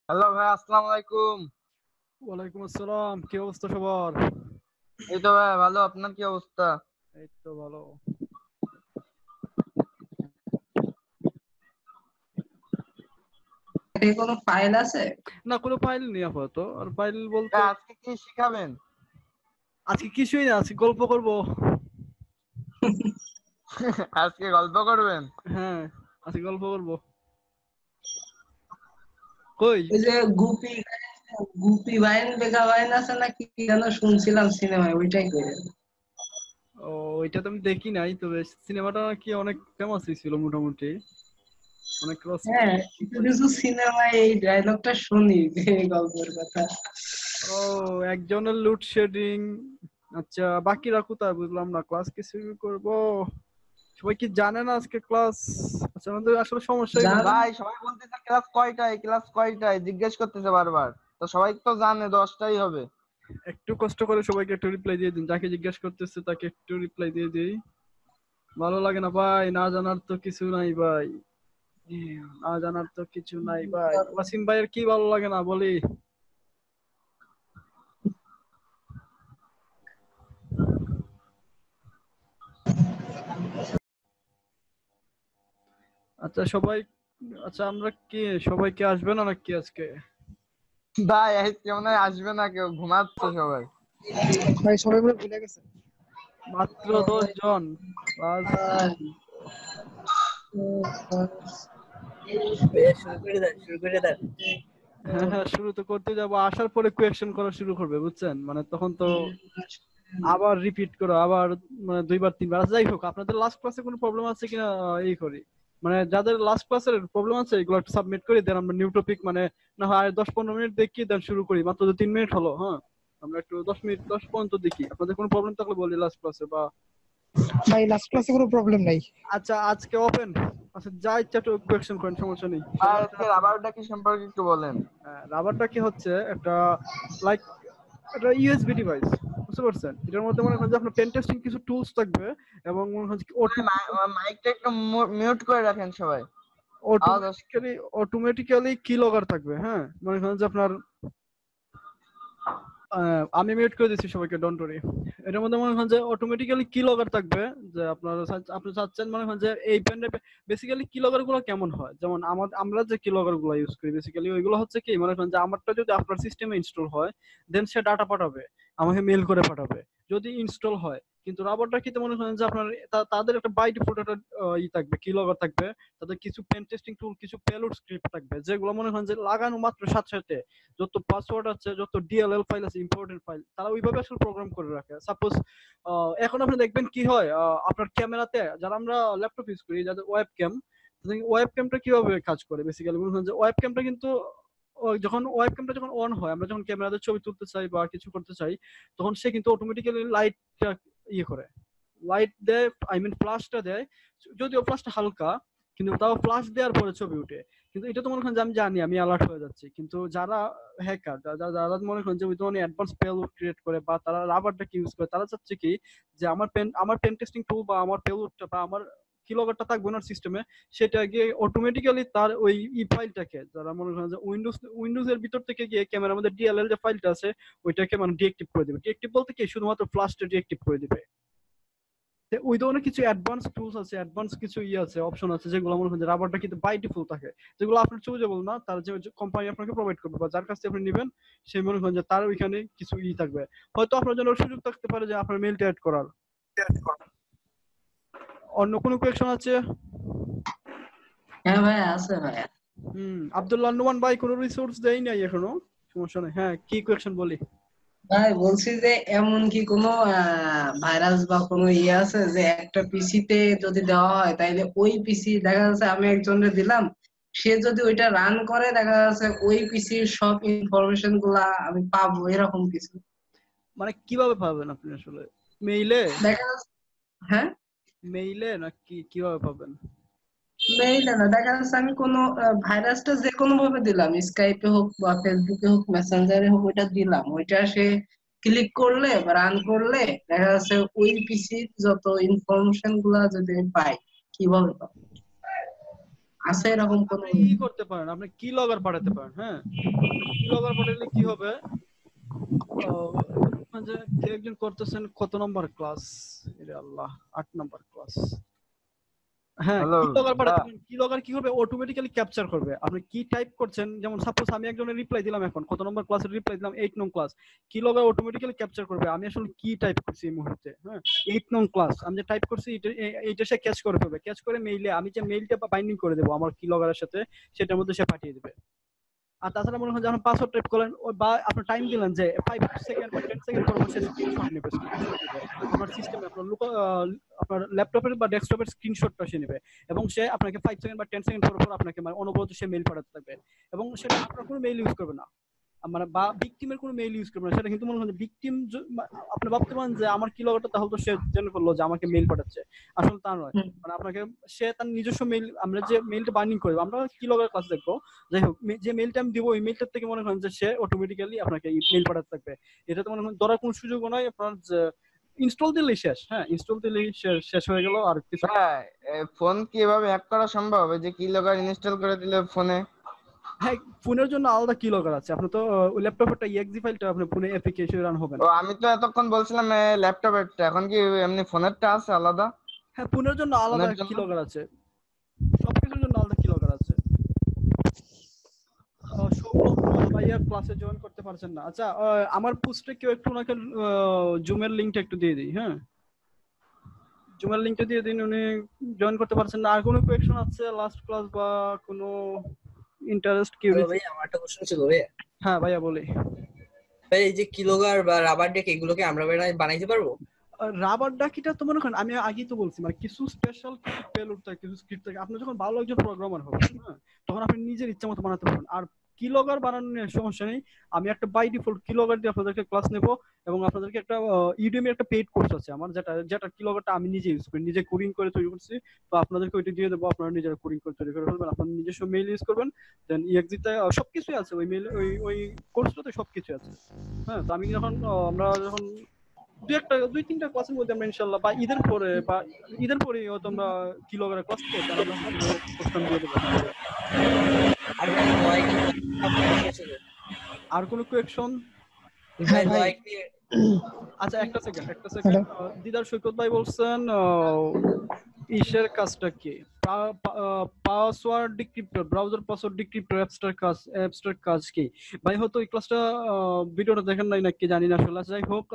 Hello ভাই, আসসালামু আলাইকুম। ওয়ালাইকুম আসসালাম। কি অবস্থা সবার? এই তো ভাই ভালো, আপনার কি অবস্থা? এই তো ভালো। এর কোনো ফাইল আছে? না, কোনো ফাইল নেই আপাতত। আর ফাইল বলতে ভাই, আজকে কি শিখাবেন? আজকে কিছুই না, আজকে গল্প করব। আজকে গল্প করবেন? হ্যাঁ, আজকে গল্প করব। কই? ওই যে গুপি গুপি বাইন বেগা বাইন আছে না কি যেন শুনছিলাম সিনেমায়, ওইটাই করে। ও, ওইটা তো আমি দেখি নাই, তবে সিনেমাটা কি অনেক ফেমাস হয়েছিল মোটামুটি। অনেক ক্রস হ্যাঁ, কিছু কিছু সিনেমায় এই ডায়লগটা শুনি যে এই গল্পের কথা। ও, একজনের লোডশেডিং। আচ্ছা, বাকিরা কোথায় বুঝলাম না। ক্লাস কি শুরু করব? সবাই কি জানে না আজকে ক্লাস? আচ্ছা, আমাদের আসলে সমস্যা হইলো জান, ভাই, সবাই বলতেছে ক্লাস কয়টায়, ক্লাস কয়টায় জিজ্ঞেস করতেছে বারবার। তো সবাই তো জানে 10টাই হবে। একটু কষ্ট করে সবাইকে একটু রিপ্লাই দিয়ে দিন। যাকে জিজ্ঞেস করতেছে তাকে একটু রিপ্লাই দিয়ে দিই। ভালো লাগে না ভাই, না জানার তো কিছু নাই ভাই। না জানার তো কিছু নাই ভাই। ওয়াসিম ভাইয়ের কি ভালো লাগে না বলি? আচ্ছা সবাই, আচ্ছা আমরা কি সবাই কি আসবে না নাকি আজকে? ভাই আজকে মনে হয় আসবে না কেউ, ঘুমাচ্ছে সবাই। ভাই সবাই বলে ভুলে গেছে। মাত্র 10 জন বাস। হ্যাঁ হ্যাঁ, শুরু তো করতে যাবো, আসার পরে কোয়েকশন করা শুরু করবে বুঝছেন, মানে তখন তো আবার রিপিট করো আবার, মানে দুইবার তিনবার। আচ্ছা, যাই হোক, আপনাদের লাস্ট ক্লাসে কোনো প্রবলেম আছে কিনা এই করি। মানে যাদের লাস্ট ক্লাসের প্রবলেম আছে এগুলো একটু সাবমিট করি, দেন আমরা নিউ টপিক মানে না হয় আর 10-15 মিনিট দেখি, দেন শুরু করি। মাত্র তো 3 মিনিট হলো। হ্যাঁ, আমরা একটু 10 মিনিট 10 পর্যন্ত দেখি। আপনাদের কোনো প্রবলেম থাকলে বলি লাস্ট ক্লাসে বা। ভাই লাস্ট ক্লাসে কোনো প্রবলেম নাই। আচ্ছা, আজকে ওপেন। আচ্ছা, যা ইচ্ছা একটু কোয়েকশন করেন, সমস্যা নেই। ভাই সবার আজকে রাবারটা কি সম্পর্কে একটু বলেন। রাবারটা কি হচ্ছে একটা, লাইক, এটা ইউএসবি ডিভাইস। বুঝতে পারছেন? এটার মধ্যে মনে করেন যে আপনার পেন টেস্টিং কিছু টুলস থাকবে, এবং মনে হয় ভাই মাইকটা একটু মিউট করে রাখেন সবাই, আওয়াজ আসছে। অটোমেটিক্যালি অটোমেটিক্যালি কিলগার থাকবে। হ্যাঁ, মনে করেন যে আপনার, আমি মিউট করে দিচ্ছি সবাইকে, ডন্ট ওয়ারি। এটার মধ্যে মনে করেন যে অটোমেটিক্যালি কি লগার থাকবে, যে আপনার আপনি চাচ্ছেন মনে করেন যে এই প্যান্ডে বেসিক্যালি কি লগার গুলো কেমন হয়, যেমন আমরা যে কি লগার গুলো ইউজ করি বেসিক্যালি ওইগুলো হচ্ছে কি, মনে করেন যে আমারটা যদি আপনার সিস্টেমে ইনস্টল হয়, দেন সে ডাটা পাঠাবে, আমাকে মেল করে পাঠাবে যদি ইনস্টল হয়। কিন্তু রাবারটা কি মনে করেন যে আপনার তাদের একটা বাই ডিফল্ট একটা ই থাকবে, কি লগার থাকবে। তাদের কিছু পেন টেস্টিং টুল, কিছু পেলোড স্ক্রিপ্ট থাকবে, যেগুলো মনে করেন যে লাগানো মাত্র সাথে সাথে যত পাসওয়ার্ড আছে, যত ডিএলএল ফাইল আছে, ইম্পর্টেন্ট ফাইল, তারা ওইভাবে আসলে প্রোগ্রাম করে রাখে। সাপোজ এখন আপনি দেখবেন কি হয়, আপনার ক্যামেরাতে যারা আমরা ল্যাপটপ ইউজ করি, যাদের ওয়েব ক্যামটা কিভাবে কাজ করে বেসিক্যালি মনে হয় যে ওয়েব ক্যামটা কিন্তু যখন ওয়েব ক্যামটা যখন অন হয়, আমরা যখন ক্যামেরাতে ছবি তুলতে চাই বা কিছু করতে চাই, তখন সে কিন্তু অটোমেটিক্যালি লাইটটা ইয়ে করে, লাইট দেয়, আই মিন ফ্লাশটা দেয়। যদিও ফ্লাশটা হালকা, কিন্তু তাও ফ্লাশ দেওয়ার পরে ছবি উঠে। কিন্তু এটা তো মনে করেন যে আমি জানি, আমি অ্যালার্ট হয়ে যাচ্ছি, কিন্তু যারা হ্যাকার, যারা মনে করেন যে ওই ধরনের অ্যাডভান্স পেলোড ক্রিয়েট করে বা তারা রাবারটাকে ইউজ করে, তারা চাচ্ছে কি যে আমার পেন টেস্টিং টুল বা আমার পেলোডটা বা আমার কিলগারটা থাকবে ওনার সিস্টেমে, সেটা গিয়ে অটোমেটিক্যালি তার ওই ফাইলটাকে, যারা মনে করেন যে উইন্ডোজ এর ভিতর থেকে গিয়ে ক্যামেরার মধ্যে ডিএলএল যে ফাইলটা আছে ওইটাকে মানে ডিএক্টিভ করে দেবে। ডিএক্টিভ বলতে কি, শুধুমাত্র ফ্লাশটা ডিএক্টিভ করে দিবে। ওই ধরনের কিছু অ্যাডভান্স টুলস আছে, অ্যাডভান্স কিছু আছে, অপশন আছে, যেগুলো মনে হয় রাবারটা কিন্তু বাই ডিফল্ট থাকে, যেগুলো আপনার চুজেবল না। তার যে কোম্পানি আপনাকে প্রোভাইড করবে বা যার কাছ থেকে আপনি নেবেন, সেই মনে করেন যে তার ওইখানে কিছু থাকবে। হয়তো আপনার জন্য সুযোগ থাকতে পারে যে আপনার মেলটা অ্যাড করার। অন্য কোনো কোয়েকশন আছে? হ্যাঁ ভাই, আছে ভাই। আব্দুল্লাহ নোমান ভাই কোনো রিসোর্স দেই নাই এখনো, সমস্যা নেই। হ্যাঁ, কি কোয়েকশন বলি? ভাই বলছি যে এমন কি কোনো ভাইরাস বা কোনো ইয়ে আছে যে একটা পিসিতে যদি দেওয়া হয় তাইলে ওই পিসি দেখা যাচ্ছে আমি একজনকে দিলাম, সে যদি ওইটা রান করে দেখা যাচ্ছে ওই পিসির সব ইনফরমেশন গুলা আমি পাবো, এরকম কিছু মানে কিভাবে পাবেন আপনি আসলে? মেইলে? দেখা যাচ্ছে। হ্যাঁ, মেইলে নাকি কিভাবে পাবেন? মেইলে না, দেখা যাচ্ছে আমি কোনো ভাইরাসটা যে কোনো ভাবে দিলাম, স্কাইপে হোক বা ফেসবুকে হোক মেসেঞ্জারে হোক, ওইটা দিলাম, ওইটা সে ক্লিক করলে বা রান করলে দেখা যাচ্ছে ওই পিসির যত ইনফরমেশন গুলা যদি আমি পাই, কিভাবে পাবো? আছে এরকম কোন? আপনি কি করতে পারেন, আপনি কি লগর পাঠাতে পারেন। হ্যাঁ, কি লগর পাঠালে কি হবে, যে কেউ একজন করতেছেন কত নম্বর ক্লাস, এরে আল্লাহ 8 নম্বর ক্লাস। হ্যাঁ, হ্যালো কি লগর পাঠাতে পারেন, কি লগর কি করবে, অটোমেটিক্যালি ক্যাপচার করবে আপনি কি টাইপ করছেন। যেমন সাপোজ আমি একজনের রিপ্লাই দিলাম, এখন কত নম্বর ক্লাসের রিপ্লাই দিলাম, 8 নং ক্লাস। কি লগর অটোমেটিক্যালি ক্যাপচার করবে আমি আসলে কি টাইপ করছি এই মুহূর্তে। হ্যাঁ, 8 নং ক্লাস আমি যে টাইপ করছি এটা সে ক্যাচ করে ফেলবে, ক্যাচ করে মেইলে আমি যে মেইলটা বাইন্ডিং করে দেবো আমার কি লগরের সাথে, সেটার মধ্যে সে পাঠিয়ে দেবে। আর তাছাড়া মনে হয় যখন পাসওয়ার্ড টাইপ করলেন বা আপনি টাইম দিলেন যে 5 সেকেন্ড বা 10 সেকেন্ড পর সে স্ক্রিনশট নেবে, স্ক্রিনশট নেবে আপনার সিস্টেমে, আপনার ল্যাপটপের বা ডেস্কটপের স্ক্রিনশটটা সে নেবে, এবং সে আপনাকে 5 সেকেন্ড বা 10 সেকেন্ড পর আপনাকে মানে অনবরত সে মেইল পাঠাতে থাকবে, এবং সেটা আপনার কোনো মেইল ইউজ করবে না, মানে বা ভিকটিমের কোনো মেইল ইউজ করবে না। সেটা কিন্তু মনে হয় ভিকটিম, আপনি ভাবতে পারেন যে আমার কি লগটা, তাহলে তো সে জেনে ফেললো যে আমাকে মেইল পাঠাচ্ছে। আসলে তা নয়, মানে আপনাকে সে তার নিজস্ব মেইল, আমরা যে মেইলটা বাইন্ডিং করবো, আমরা কি লগের ক্লাস দেখবো, যাই হোক যে মেইলটা আমি দিব ওই মেইলটার থেকে মনে করেন যে সে অটোমেটিক্যালি আপনাকে মেইল পাঠাতে থাকবে। এটা তো মনে করেন ধরার কোনো সুযোগও নয় আপনার, যে ইনস্টল দিলেই শেষ। হ্যাঁ, ইনস্টল দিলেই শেষ হয়ে গেল। আর কিছু ভাই ফোন কি এভাবে হ্যাক করা সম্ভব, এই যে কি লগর ইনস্টল করে দিলে ফোনে? হ্যাঁ, ফোনের জন্য আলাদা কি লগর আছে, আপনি তো ওই ল্যাপটপেরটা exe ফাইলটা আপনি ফোনে অ্যাপ্লিকেশন রান হবে ও না। আমি তো এতক্ষণ বলছিলাম ল্যাপটপেরটা, এখন কি এমনি ফোনেরটা আছে আলাদা? হ্যাঁ, ফোনের জন্য আলাদা ফোনের জন্য কি লগর আছে, সবকিছুর জন্য আলাদা কি লগর আছে। সৌরভ ভাইয়া ক্লাসে জয়েন করতে পারছেন না। আচ্ছা, আমার পোস্টে কেউ একটু ওনাকে জুমের লিংকটা একটু দিয়ে দিই। হ্যাঁ, জুমের লিংকটা দিয়ে দিন, উনি জয়েন করতে পারছেন না। আর কোনো কোয়েশ্চন আছে লাস্ট ক্লাস বা কোনো ইন্টারেস্ট হ্যালো কিউরিয়াসিটি? ভাই, আমার একটা কোশ্চেন ছিল ভাই। হ্যাঁ ভাইয়া বলি। ভাই এই যে কিলোগার বা রাবার ডেক এগুলোকে আমরা বানাইতে পারবো? রাবার ডাকিটা তো মনে করেন আমি আগেই তো বলছি, মানে কিছু স্পেশাল কিছু পেলোড থাকে, কিছু স্ক্রিপ্ট থাকে। আপনি যখন ভালো একজন প্রোগ্রামার হবেন, হ্যাঁ, তখন আপনি নিজের ইচ্ছা মতো বানাতে পারবেন। আর কিলগার বানানোর নিয়ে সমস্যা নেই, আমি একটা বাই ডিফল্ট কিলগার দিয়ে আপনাদেরকে ক্লাস নেব, এবং আপনাদেরকে একটা ইউডেমি একটা পেইড কোর্স আছে আমার, যেটা যেটা কিলগারটা আমি নিজে ইউজ করি, নিজে কোডিং করে তৈরি করছি। তো আপনাদেরকে ওইটা দিয়ে দেবো, আপনারা নিজেরা কোডিং করে তৈরি করে ফেলবেন, আপনার নিজস্ব মেইল ইউজ করবেন। দেন ইএক্সিতে সবকিছুই আছে, ওই মেইল ওই কোর্সটাতে সবকিছু আছে। হ্যাঁ, তো আমি যখন আমরা যখন দুই তিনটা ক্লাসের মধ্যে আমরা ইনশাআল্লাহ ঈদের পরে হয়তো আমরা কিলোগ্রাম ক্লাস করতে আমরা কোশ্চেন দিয়ে দেবো। আর ভাই লয়েক ছিল। আর কোনো কোয়েকশন? ভাই ভাই। লয়েক নিয়ে আচ্ছা, একটা সেকেন্ড। দিদার সৈকত ভাই বলছেন ইসের কাজটা কি, password decryptor, browser password decryptor অ্যাপসটার কাজ কি? ভাই হয়তো এই ক্লাসটা ভিডিওটা দেখেন নাই নাকি জানি না আসলে। যাই হোক,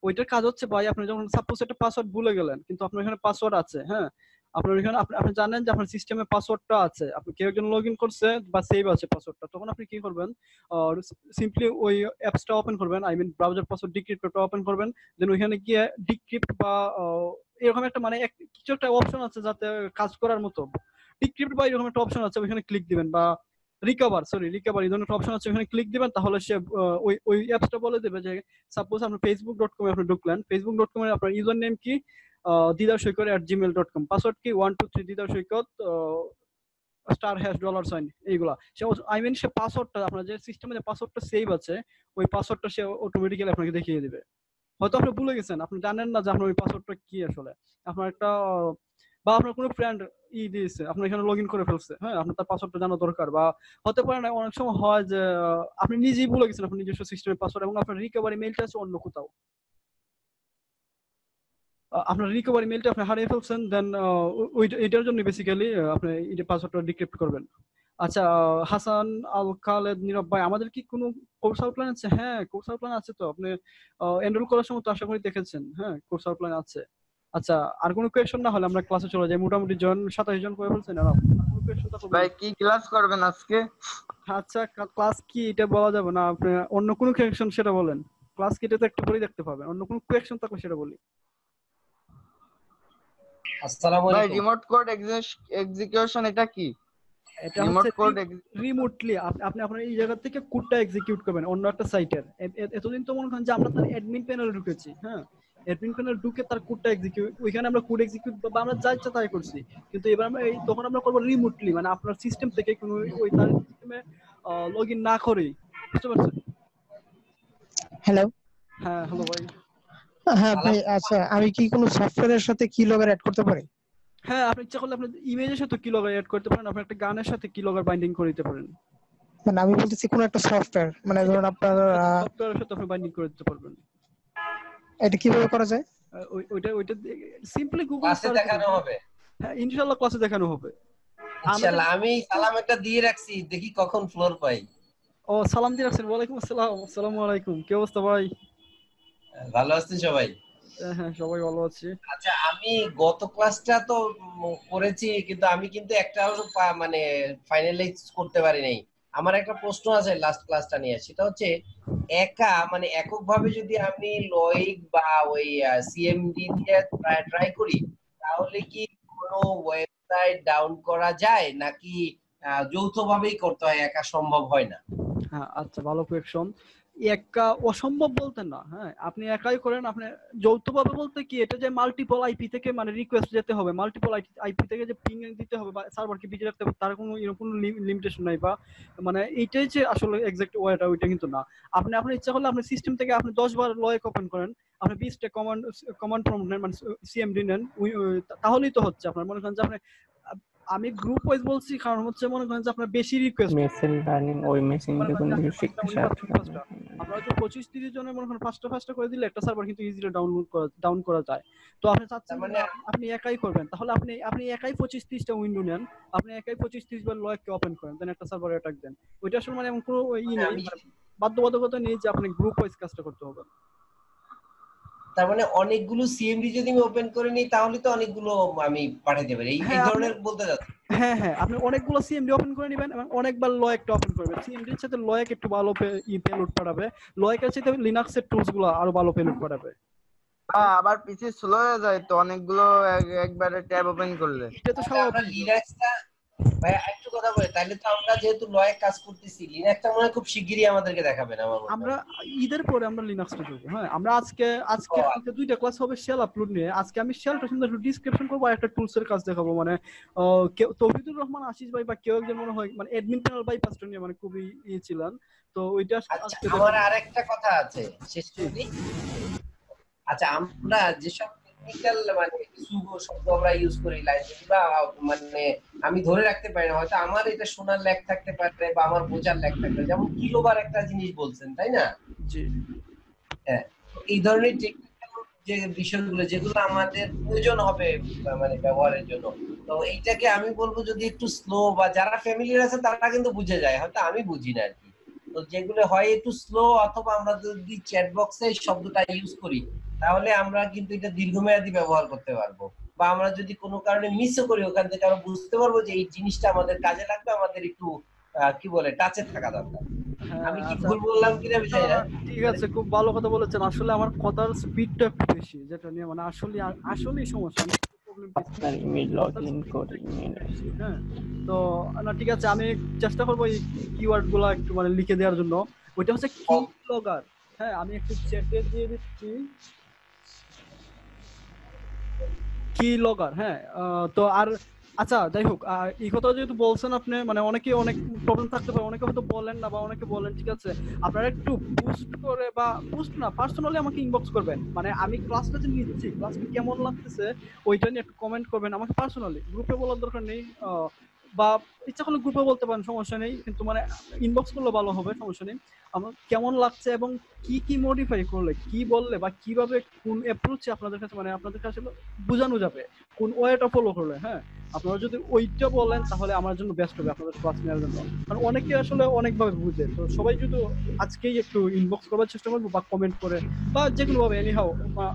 ওইটার কাজ হচ্ছে ভাই, আপনি যখন সাপোজ একটা পাসওয়ার্ড ভুলে গেলেন, কিন্তু আপনার এখানে পাসওয়ার্ড আছে। হ্যাঁ, আপনার এখানে আপনি জানেন যে আপনার সিস্টেমে পাসওয়ার্ডটা আছে, আপনি কেউ একজন লগ ইন করছে বা সেভ আছে পাসওয়ার্ডটা, তখন আপনি কি করবেন, সিম্পলি ওই অ্যাপসটা ওপেন করবেন, আই মিন ব্রাউজার পাসওয়ার্ড ডিক্রিপ্টরটা ওপেন করবেন। দেন ওইখানে গিয়ে ডিক্রিপ্ট বা এরকম একটা মানে কিছু একটা অপশন আছে যাতে কাজ করার মতো, ডিক্রিপ্ট বা এরকম একটা অপশন আছে, ওইখানে ক্লিক দিবেন। বা রিকভার এই ধরনের একটা অপশন আছে, ওখানে ক্লিক দিবেন। তাহলে সে ওই অ্যাপসটা বলে দেবে যে সাপোজ আপনি facebook.com এ আপনি ঢুকলেন, facebook.com এ আপনার ইউজার নেম কি, দিদার সৈকত @gmail.com, পাসওয়ার্ড কি 1 2 3 দিদার সৈকত $# এইগুলা। সে আই মিন সে পাসওয়ার্ডটা আপনার যে সিস্টেমে যে পাসওয়ার্ডটা সেভ আছে, ওই পাসওয়ার্ডটা সে অটোমেটিক্যালি আপনাকে দেখিয়ে দিবে। হয়তো আপনি ভুলে গেছেন, আপনি জানেন না যে আপনার ওই পাসওয়ার্ডটা কি আসলে। আপনার একটা বা আপনার কোনো ফ্রেন্ড দিয়েছে, আপনার এখানে লগ ইন করে ফেলছে, হ্যাঁ, আপনার তার পাসওয়ার্ডটা জানা দরকার। বা হতে পারে না, অনেক সময় হয় যে আপনি নিজেই ভুলে গেছেন আপনার নিজস্ব সিস্টেমের পাসওয়ার্ড, এবং আপনার রিকভারি মেইলটা আছে অন্য কোথাও, আপনার রিকভারি মেইলটা আপনি হারিয়ে ফেলছেন। দেন এটার জন্য বেসিক্যালি আপনি এটা পাসওয়ার্ডটা ডিক্রিপ্ট করবেন। আচ্ছা, হাসান আল খালেদ নীরব ভাই, আমাদের কি কোনো কোর্স আউটলাইন আছে? হ্যাঁ, কোর্স আউটলাইন আছে তো, আপনি এনরোল করার সময় তো আশা করি দেখেছেন। হ্যাঁ, কোর্স আউটলাইন আছে। আচ্ছা, আর কোনো কোয়েশ্চন না হলে আমরা ক্লাসে চলে যাই। মোটামুটি 27 জন করে ফেলছেন। আর কোনো কোয়েশ্চন থাকলে ভাই কি ক্লাস করবেন আজকে? আচ্ছা, ক্লাস কি এটা বলা যাবে না, আপনি অন্য কোনো কোয়েশ্চন সেটা বলেন। ক্লাস কি এটা তো একটু পরেই দেখতে পাবেন, অন্য কোনো কোয়েশ্চন থাকলে সেটা বলি। আসসালামু ভাই আলাইকুম। রিমোট কোড এক্সিকিউশন এটা কি? এটা রিমোট হচ্ছে কোড রিমোটলি আপনি আপনার এই জায়গা থেকে কোডটা এক্সিকিউট করবেন অন্য একটা সাইটের। এতদিন তো মনে করেন যে আমরা তার অ্যাডমিন প্যানেলে ঢুকেছি। হ্যাঁ, অ্যাডমিন প্যানেলে ঢুকে তার কোডটা এক্সিকিউট, ওইখানে আমরা কোড এক্সিকিউট বা আমরা যা ইচ্ছা তাই করছি। কিন্তু এবার আমরা তখন আমরা করবো রিমোটলি, মানে আপনার সিস্টেম থেকে কোনো ওই তার সিস্টেমে লগ ইন না করেই। বুঝতে পারছেন? হ্যালো। হ্যাঁ, হ্যালো ভাই। হ্যাঁ ভাই, আচ্ছা আমি কি কোনো সফটওয়্যারের সাথে কিলগার অ্যাড করতে পারি? হ্যাঁ, আপনি ইচ্ছা করলে আপনি ইমেজের সাথে কিলগার এড করতে পারেন, আপনি একটা গানের সাথে কিলগার বাইন্ডিং করে দিতে পারেন। মানে আমি বলতেছি কোন একটা সফটওয়্যার, মানে ধরুন আপনার সফটওয়্যারের সাথে আপনি বাইন্ডিং করে দিতে পারবেন। এটা কিভাবে করা যায়? ওইটা সিম্পলি গুগল ক্লাসে সার্চ দেখানো করবেন। হবে হ্যাঁ, ইনশাআল্লাহ ক্লাসে দেখানো হবে। ইনশাআল্লাহ। আমি সালাম একটা দিয়ে রাখছি, দেখি কখন ফ্লোর পাই। ও, সালাম দিয়ে রাখছেন। ওয়ালাইকুম আসসালাম। আসসালামু আলাইকুম। কি অবস্থা ভাই? ভালো আছেন সবাই? হ্যাঁ, সবাই ভালো আছি। আচ্ছা, আমি গত ক্লাসটা তো করেছি, কিন্তু আমি কিন্তু একটাও মানে ফাইনালাইজ করতে পারি নাই। আমার একটা প্রশ্ন আছে লাস্ট ক্লাসটা নিয়ে, সেটা হচ্ছে একা মানে এককভাবে যদি আমি লয়িক বা ওই সিএমডি দিয়ে ট্রাই করি, তাহলে কি কোনো ওয়েবসাইট ডাউন করা যায়, নাকি যৌথভাবেই করতে হয়, একা সম্ভব হয় না? হ্যাঁ, আচ্ছা, ভালো কোয়েকশন। একা অসম্ভব বলতে না, হ্যাঁ, আপনি একাই করেন। আপনি যৌথভাবে বলতে কি, এটা যে মাল্টিপল আইপি থেকে মানে রিকোয়েস্ট যেতে হবে, মাল্টিপল আইপি থেকে যে পিং দিতে হবে বা সার্ভারকে বিজি রাখতে হবে, তার কোনো এরকম কোনো লিমিটেশন নাই, বা মানে এইটাই যে আসলে এক্সাক্ট ওয়েটা, ওইটা কিন্তু না। আপনি আপনার ইচ্ছা করলে আপনি সিস্টেম থেকে আপনি 10 বার লয়েক ওপেন করেন, আপনি 20টা কমান্ড প্রম্পট নেন, মানে সিএমডি নেন, তাহলেই তো হচ্ছে। আপনার মনে করেন যে আপনি, আমি গ্রুপ ওয়াইজ বলছি কারণ হচ্ছে মনে করেন যে আপনার বেশি রিকোয়েস্ট মেশিন লার্নিং, ওই মেশিন যখন কিছু শিখতে সাহায্য করে। আপনারা তো 25-30 জনের মনে করেন ফার্স্টটা করে দিলে একটা সার্ভার কিন্তু ইজিলি ডাউন করা যায়। তো আপনি চাচ্ছেন মানে যে আপনি একাই করবেন, তাহলে আপনি একাই 25-30টা উইন্ডো নেন, আপনি একাই 25-30 বার লয়েককে ওপেন করেন, দেন একটা সার্ভার অ্যাটাক দেন। ওইটা আসলে মানে এমন কোনো নেই, আমি মানে বাধ্যবাধকতা নেই যে আপনি গ্রুপ ওয়াইজ কাজটা করতে হবে। তার মানে অনেকগুলো সিএমডি যদি আমি ওপেন করে নিই, তাহলে তো অনেকগুলো আমি পাঠাতে পারি, এই ধরনের বলতে যাচ্ছি। হ্যাঁ, আপনি অনেকগুলো সিএমডি ওপেন করে নেবেন এবং অনেকবার লয়েকটা ওপেন করবেন। সিএমডির সাথে লয়েক একটু ভালো পেলোড পাঠাবে, লয়েকের সাথে লিনাক্সের টুলস গুলো আরো ভালো পেলোড পাঠাবে। আবার পিসি স্লো হয়ে যায় তো অনেকগুলো একবারে ট্যাব ওপেন করলে। এটা তো তাহলে আমরা স্বাভাবিক। লিনাক্সটা, ভাই একটু কথা বলি, তাহলে তো আমরা যেহেতু লয়ে কাজ করতেছি, লিনাক্সটা মনে হয় খুব শিগগিরই আমাদেরকে দেখাবেন আমার মনে হয়। আমরা ঈদের পরে আমরা লিনাক্সটা করব। হ্যাঁ, আমরা আজকে কালকে দুইটা ক্লাস হবে শেল আপলোড নিয়ে। আজকে আমি শেলটা সুন্দর একটু ডিসক্রিপশন করব আর একটা টুলস এর কাজ দেখাবো। মানে তৌহিদুর রহমান আশিস ভাই বা কেউ একজন মনে হয় মানে অ্যাডমিন প্যানেল বাইপাসটা নিয়ে মানে খুবই ছিলেন। তো ওইটা আচ্ছা, আজকে আমার আরেকটা কথা আছে, শেষ করি। আচ্ছা, আমরা যেসব টেকনিক্যাল মানে কিছু শব্দ আমরা ইউজ করি লাইব্রেরি বা মানে আমি ধরে রাখতে পারি না, হয়তো আমার এটা শোনার ল্যাগ থাকতে পারে বা আমার বোঝার ল্যাগ থাকতে পারে, যেমন কিলোবার একটা জিনিস বলছেন, তাই না? জি, হ্যাঁ, এই ধরনের টেকনিক্যাল যে বিষয়গুলো যেগুলো আমাদের প্রয়োজন হবে মানে ব্যবহারের জন্য, তো এইটাকে আমি বলবো যদি একটু স্লো, বা যারা ফ্যামিলিয়ার আছে তারা কিন্তু বুঝে যায়, হয়তো আমি বুঝি না আর কি। তো যেগুলো হয় একটু স্লো, অথবা আমরা যদি চ্যাট বক্সে শব্দটা ইউজ করি, তাহলে আমরা কিন্তু এটা দীর্ঘমেয়াদী ব্যবহার করতে পারবো, বা আমরা যদি কোনো কারণে মিসও করি, ওখান থেকে আমরা বুঝতে পারবো যে এই জিনিসটা আমাদের কাজে লাগবে, আমাদের একটু কি বলে টাচে থাকা দরকার। আমি কি ভুল বললাম কিনা আমি জানি না। ঠিক আছে, খুব ভালো কথা বলেছেন। আসলে আমার কথার স্পিডটা একটু বেশি, যেটা নিয়ে মানে আসলেই সমস্যা। আপনার ইমেল লগ ইন করে ইমেল। হ্যাঁ, তো না, ঠিক আছে, আমি চেষ্টা করবো এই কিওয়ার্ড গুলা একটু মানে লিখে দেওয়ার জন্য। ওইটা হচ্ছে কি লগর। হ্যাঁ, আমি একটু চ্যাটে দিয়ে দিচ্ছি কি লগর। হ্যাঁ, তো আর আচ্ছা, যাই হোক, এই কথা যেহেতু বলছেন আপনি, মানে অনেকে অনেক প্রবলেম থাকতে পারে, অনেকে হয়তো বলেন না বা অনেকে বলেন, ঠিক আছে, আপনারা একটু বুস্ট করে বা বুস্ট না, পার্সোনালি আমাকে ইনবক্স করবেন। মানে আমি ক্লাসটা যে নিচ্ছি, ক্লাসটা কেমন লাগতেছে ওইটা নিয়ে একটু কমেন্ট করবেন আমাকে পার্সোনালি, গ্রুপে বলার দরকার নেই। বা ইচ্ছা করলে গ্রুপে বলতে পারেন, সমস্যা নেই, কিন্তু মানে ইনবক্স করলে ভালো হবে, সমস্যা নেই। আমার কেমন লাগছে এবং কি মডিফাই করলে, কি বললে বা কিভাবে কোন অ্যাপ্রোচে আপনাদের কাছে মানে আপনাদের কাছে বোঝানো যাবে, কোন ওয়েটা ফলো করলে, হ্যাঁ, আপনারা যদি ওইটা বলেন তাহলে আমার জন্য বেস্ট হবে আপনাদের ক্লাস নেওয়ার জন্য। কারণ অনেকে আসলে অনেকভাবে বুঝে, তো সবাই যদি আজকেই একটু ইনবক্স করার চেষ্টা করবো বা কমেন্ট করে বা যে কোনো ভাবে এনিহাও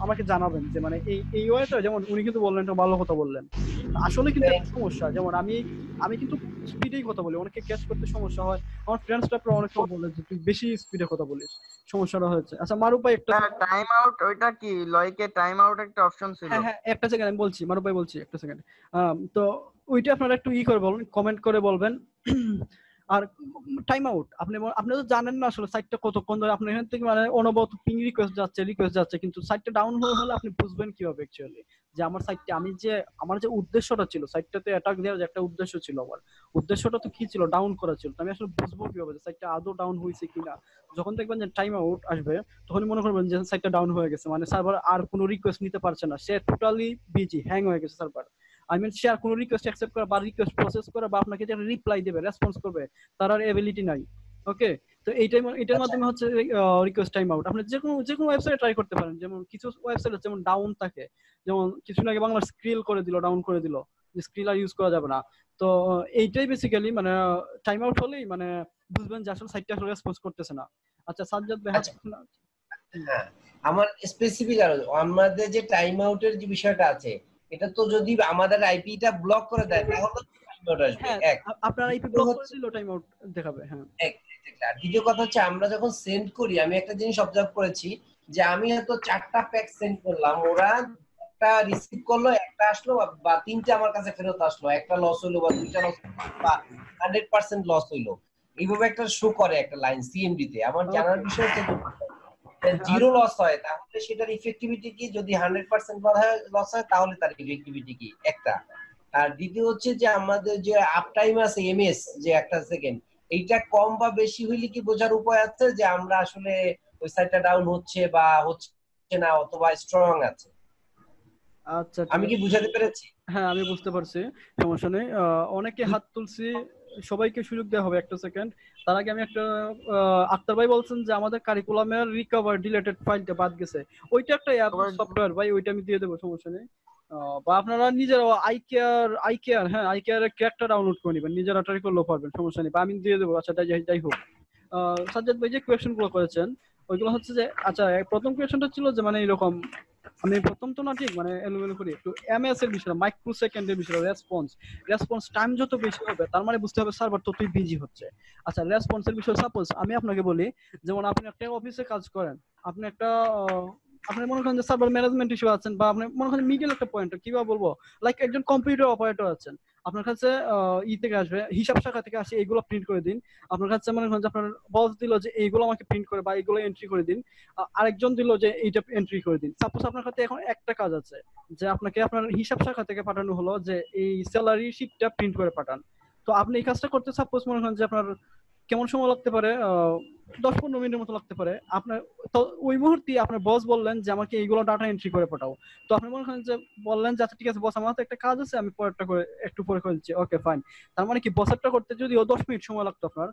আমাকে জানাবেন যে মানে এই ওয়েটা, যেমন উনি কিন্তু বললেন একটা ভালো কথা বললেন। আসলে কিন্তু একটা সমস্যা, যেমন আমি কিন্তু স্পিডেই কথা বলি, অনেকে ক্যাচ করতে সমস্যা হয়। আমার ফ্রেন্ডসরা অনেকে বলে যে তুই বেশি স্পিডে কথা বলিস, সমস্যাটা হয়েছে। আচ্ছা মারুফ ভাই, একটা টাইম আউট, ওইটা কি লয়কে টাইম আউট একটা অপশন ছিল? হ্যাঁ, একটা সেকেন্ড আমি বলছি, মারুফ ভাই বলছি, একটা সেকেন্ড। তো ওইটা আপনারা একটু করে বলবেন, কমেন্ট করে বলবেন। আর টাইম আউট, আপনি তো জানেন না আসলে সাইটটা কতক্ষণ ধরে আপনার এখান থেকে মানে অনবরত পিং রিকোয়েস্ট যাচ্ছে, কিন্তু সাইটটা ডাউন হলে আপনি বুঝবেন কিভাবে অ্যাকচুয়ালি যে আমার সাইটটা, আমার যে উদ্দেশ্যটা ছিল সাইটটাতে অ্যাটাক দেওয়ার যে একটা উদ্দেশ্য ছিল, আমার উদ্দেশ্যটা তো কি ছিল, ডাউন করা ছিল। আমি আসলে বুঝবো কিভাবে যে সাইটটা আদৌ ডাউন হয়েছে কিনা? যখন দেখবেন যে টাইম আউট আসবে, তখনই মনে করবেন যে সাইটটা ডাউন হয়ে গেছে, মানে সার্ভার আর কোনো রিকোয়েস্ট নিতে পারছে না, সে টোটালি বিজি, হ্যাং হয়ে গেছে সার্ভার। আই মিন সে আর কোনো রিকোয়েস্ট অ্যাকসেপ্ট করা বা রিকোয়েস্ট প্রসেস করা বা আপনাকে যে রিপ্লাই দেবে, রেসপন্স করবে, তার আর এবিলিটি নাই। ওকে, তো এটার মাধ্যমে হচ্ছে রিকোয়েস্ট টাইম আউট। আপনি যে কোনো ওয়েবসাইটে ট্রাই করতে পারেন। যেমন কিছু ওয়েবসাইট যেমন ডাউন থাকে, যেমন কিছুদিন আগে বাংলা স্ক্রিল করে দিল, ডাউন করে দিল, যে স্ক্রিল আর ইউজ করা যাবে না। তো এইটাই বেসিক্যালি মানে টাইম আউট হলেই মানে বুঝবেন যে আসলে সাইটটা আসলে রেসপন্স করতেছে না। আচ্ছা সাজ্জাদ ভাই, আচ্ছা, হ্যাঁ, আমার স্পেসিফিক আরো আমাদের যে টাইম আউটের যে বিষয়টা আছে, এটা তো যদি আমাদের আইপিটা ব্লক করে দেয় তাহলে টাইম আউট আসবে। হ্যাঁ, এক আপনার আইপি ব্লক করে দিল, টাইম আউট দেখাবে। হ্যাঁ, এক আর দ্বিতীয় কথা হচ্ছে আমরা যখন সেন্ড করি, আমি একটা জিনিস অবজার্ভ করেছি যে আমি হয়তো 4টা প্যাক সেন্ড করলাম, ওরা একটা রিসিভ করলো, একটা আসলো বা 3টে আমার কাছে ফেরত আসলো, একটা লস হইলো বা 2টা লস বা 100% লস হইলো, এইভাবে একটা শো করে একটা লাইন সিএমডি তে। আমার জানার বিষয় হচ্ছে জিরো লস হয় তাহলে সেটার ইফেক্টিভিটি কি, যদি 100% লস হয় তাহলে তার ইফেক্টিভিটি কি, একটা। আর দ্বিতীয় হচ্ছে যে আমাদের যে আপ টাইম আছে এমএস, যে 1 সেকেন্ড, এইটা কম বা বেশি হইলে কি বোঝার উপায় আছে যে আমরা আসলে ওই সাইটটা ডাউন হচ্ছে বা হচ্ছে না, অথবা স্ট্রং আছে? আচ্ছা আমি কি বুঝাতে পেরেছি? হ্যাঁ, আমি বুঝতে পারছি, সমস্যা নেই। অনেকে হাত তুলছি, সবাইকে সুযোগ দেওয়া হবে 1 সেকেন্ড। তার আগে আমি একটা আক্তার ভাই বলছেন যে আমাদের কারিকুলামের রিকভার ডিলেটেড ফাইলটা বাদ গেছে, ওইটা একটা অ্যাপ সফটওয়্যার ভাই, ওইটা আমি দিয়ে দেবো, সমস্যা নেই। বা আপনারা নিজেরা আই কেয়ার হ্যাঁ, আই কেয়ারের ক্র্যাকটা ডাউনলোড করে নেবেন, নিজেরা ট্রাই করলেও পারবেন, সমস্যা নেই, বা আমি দিয়ে দেবো। আচ্ছা যাই হোক, সাজ্জাদ ভাই যে কোয়েশ্চেন গুলো করেছেন ওইগুলো হচ্ছে যে, আচ্ছা প্রথম কোয়েশ্চেনটা ছিল যে মানে এরকম, আমি প্রথম তো না ঠিক মানে এলোমেলো করি একটু, এমএস এর বিষয়, মাইক্রো সেকেন্ডের বিষয়, রেসপন্স টাইম যত বেশি হবে তার মানে বুঝতে হবে সার্ভার ততই বিজি হচ্ছে। আচ্ছা রেসপন্সের বিষয়, সাপোজ আমি আপনাকে বলি, যেমন আপনি একটা অফিসে কাজ করেন, আপনি একটা আপনি মনে করেন যে সার্ভার ম্যানেজমেন্ট ইস্যু আছেন, বা আপনি মনে করেন মিডল একটা পয়েন্ট, কিভাবে বলবো, লাইক একজন কম্পিউটার অপারেটর আছেন, আপনার কাছে থেকে আসবে, হিসাব শাখা থেকে আসে, এইগুলো প্রিন্ট করে দিন। আপনার কাছে মনে করেন যে আপনার বস দিল যে এইগুলো আমাকে প্রিন্ট করে বা এইগুলো এন্ট্রি করে দিন, আরেকজন দিল যে এইটা এন্ট্রি করে দিন। সাপোজ আপনার কাছে এখন একটা কাজ আছে যে আপনাকে আপনার হিসাব শাখা থেকে পাঠানো হলো যে এই স্যালারি শিটটা প্রিন্ট করে পাঠান। তো আপনি এই কাজটা করতে সাপোজ মনে করেন যে আপনার কেমন সময় লাগতে পারে, 10-15 মিনিটের মতো লাগতে পারে আপনার। তো ওই মুহূর্তে আপনার বস বললেন যে আমাকে এইগুলো ডাটা এন্ট্রি করে পাঠাও। তো আপনি মনে করেন যে বললেন যে আচ্ছা ঠিক আছে বস, আমার হাতে একটা কাজ আছে, আমি পরেরটা করে একটু পরে করে দিচ্ছি, ওকে ফাইন। তার মানে কি বসেরটা করতে যদিও 10 মিনিট সময় লাগতো আপনার,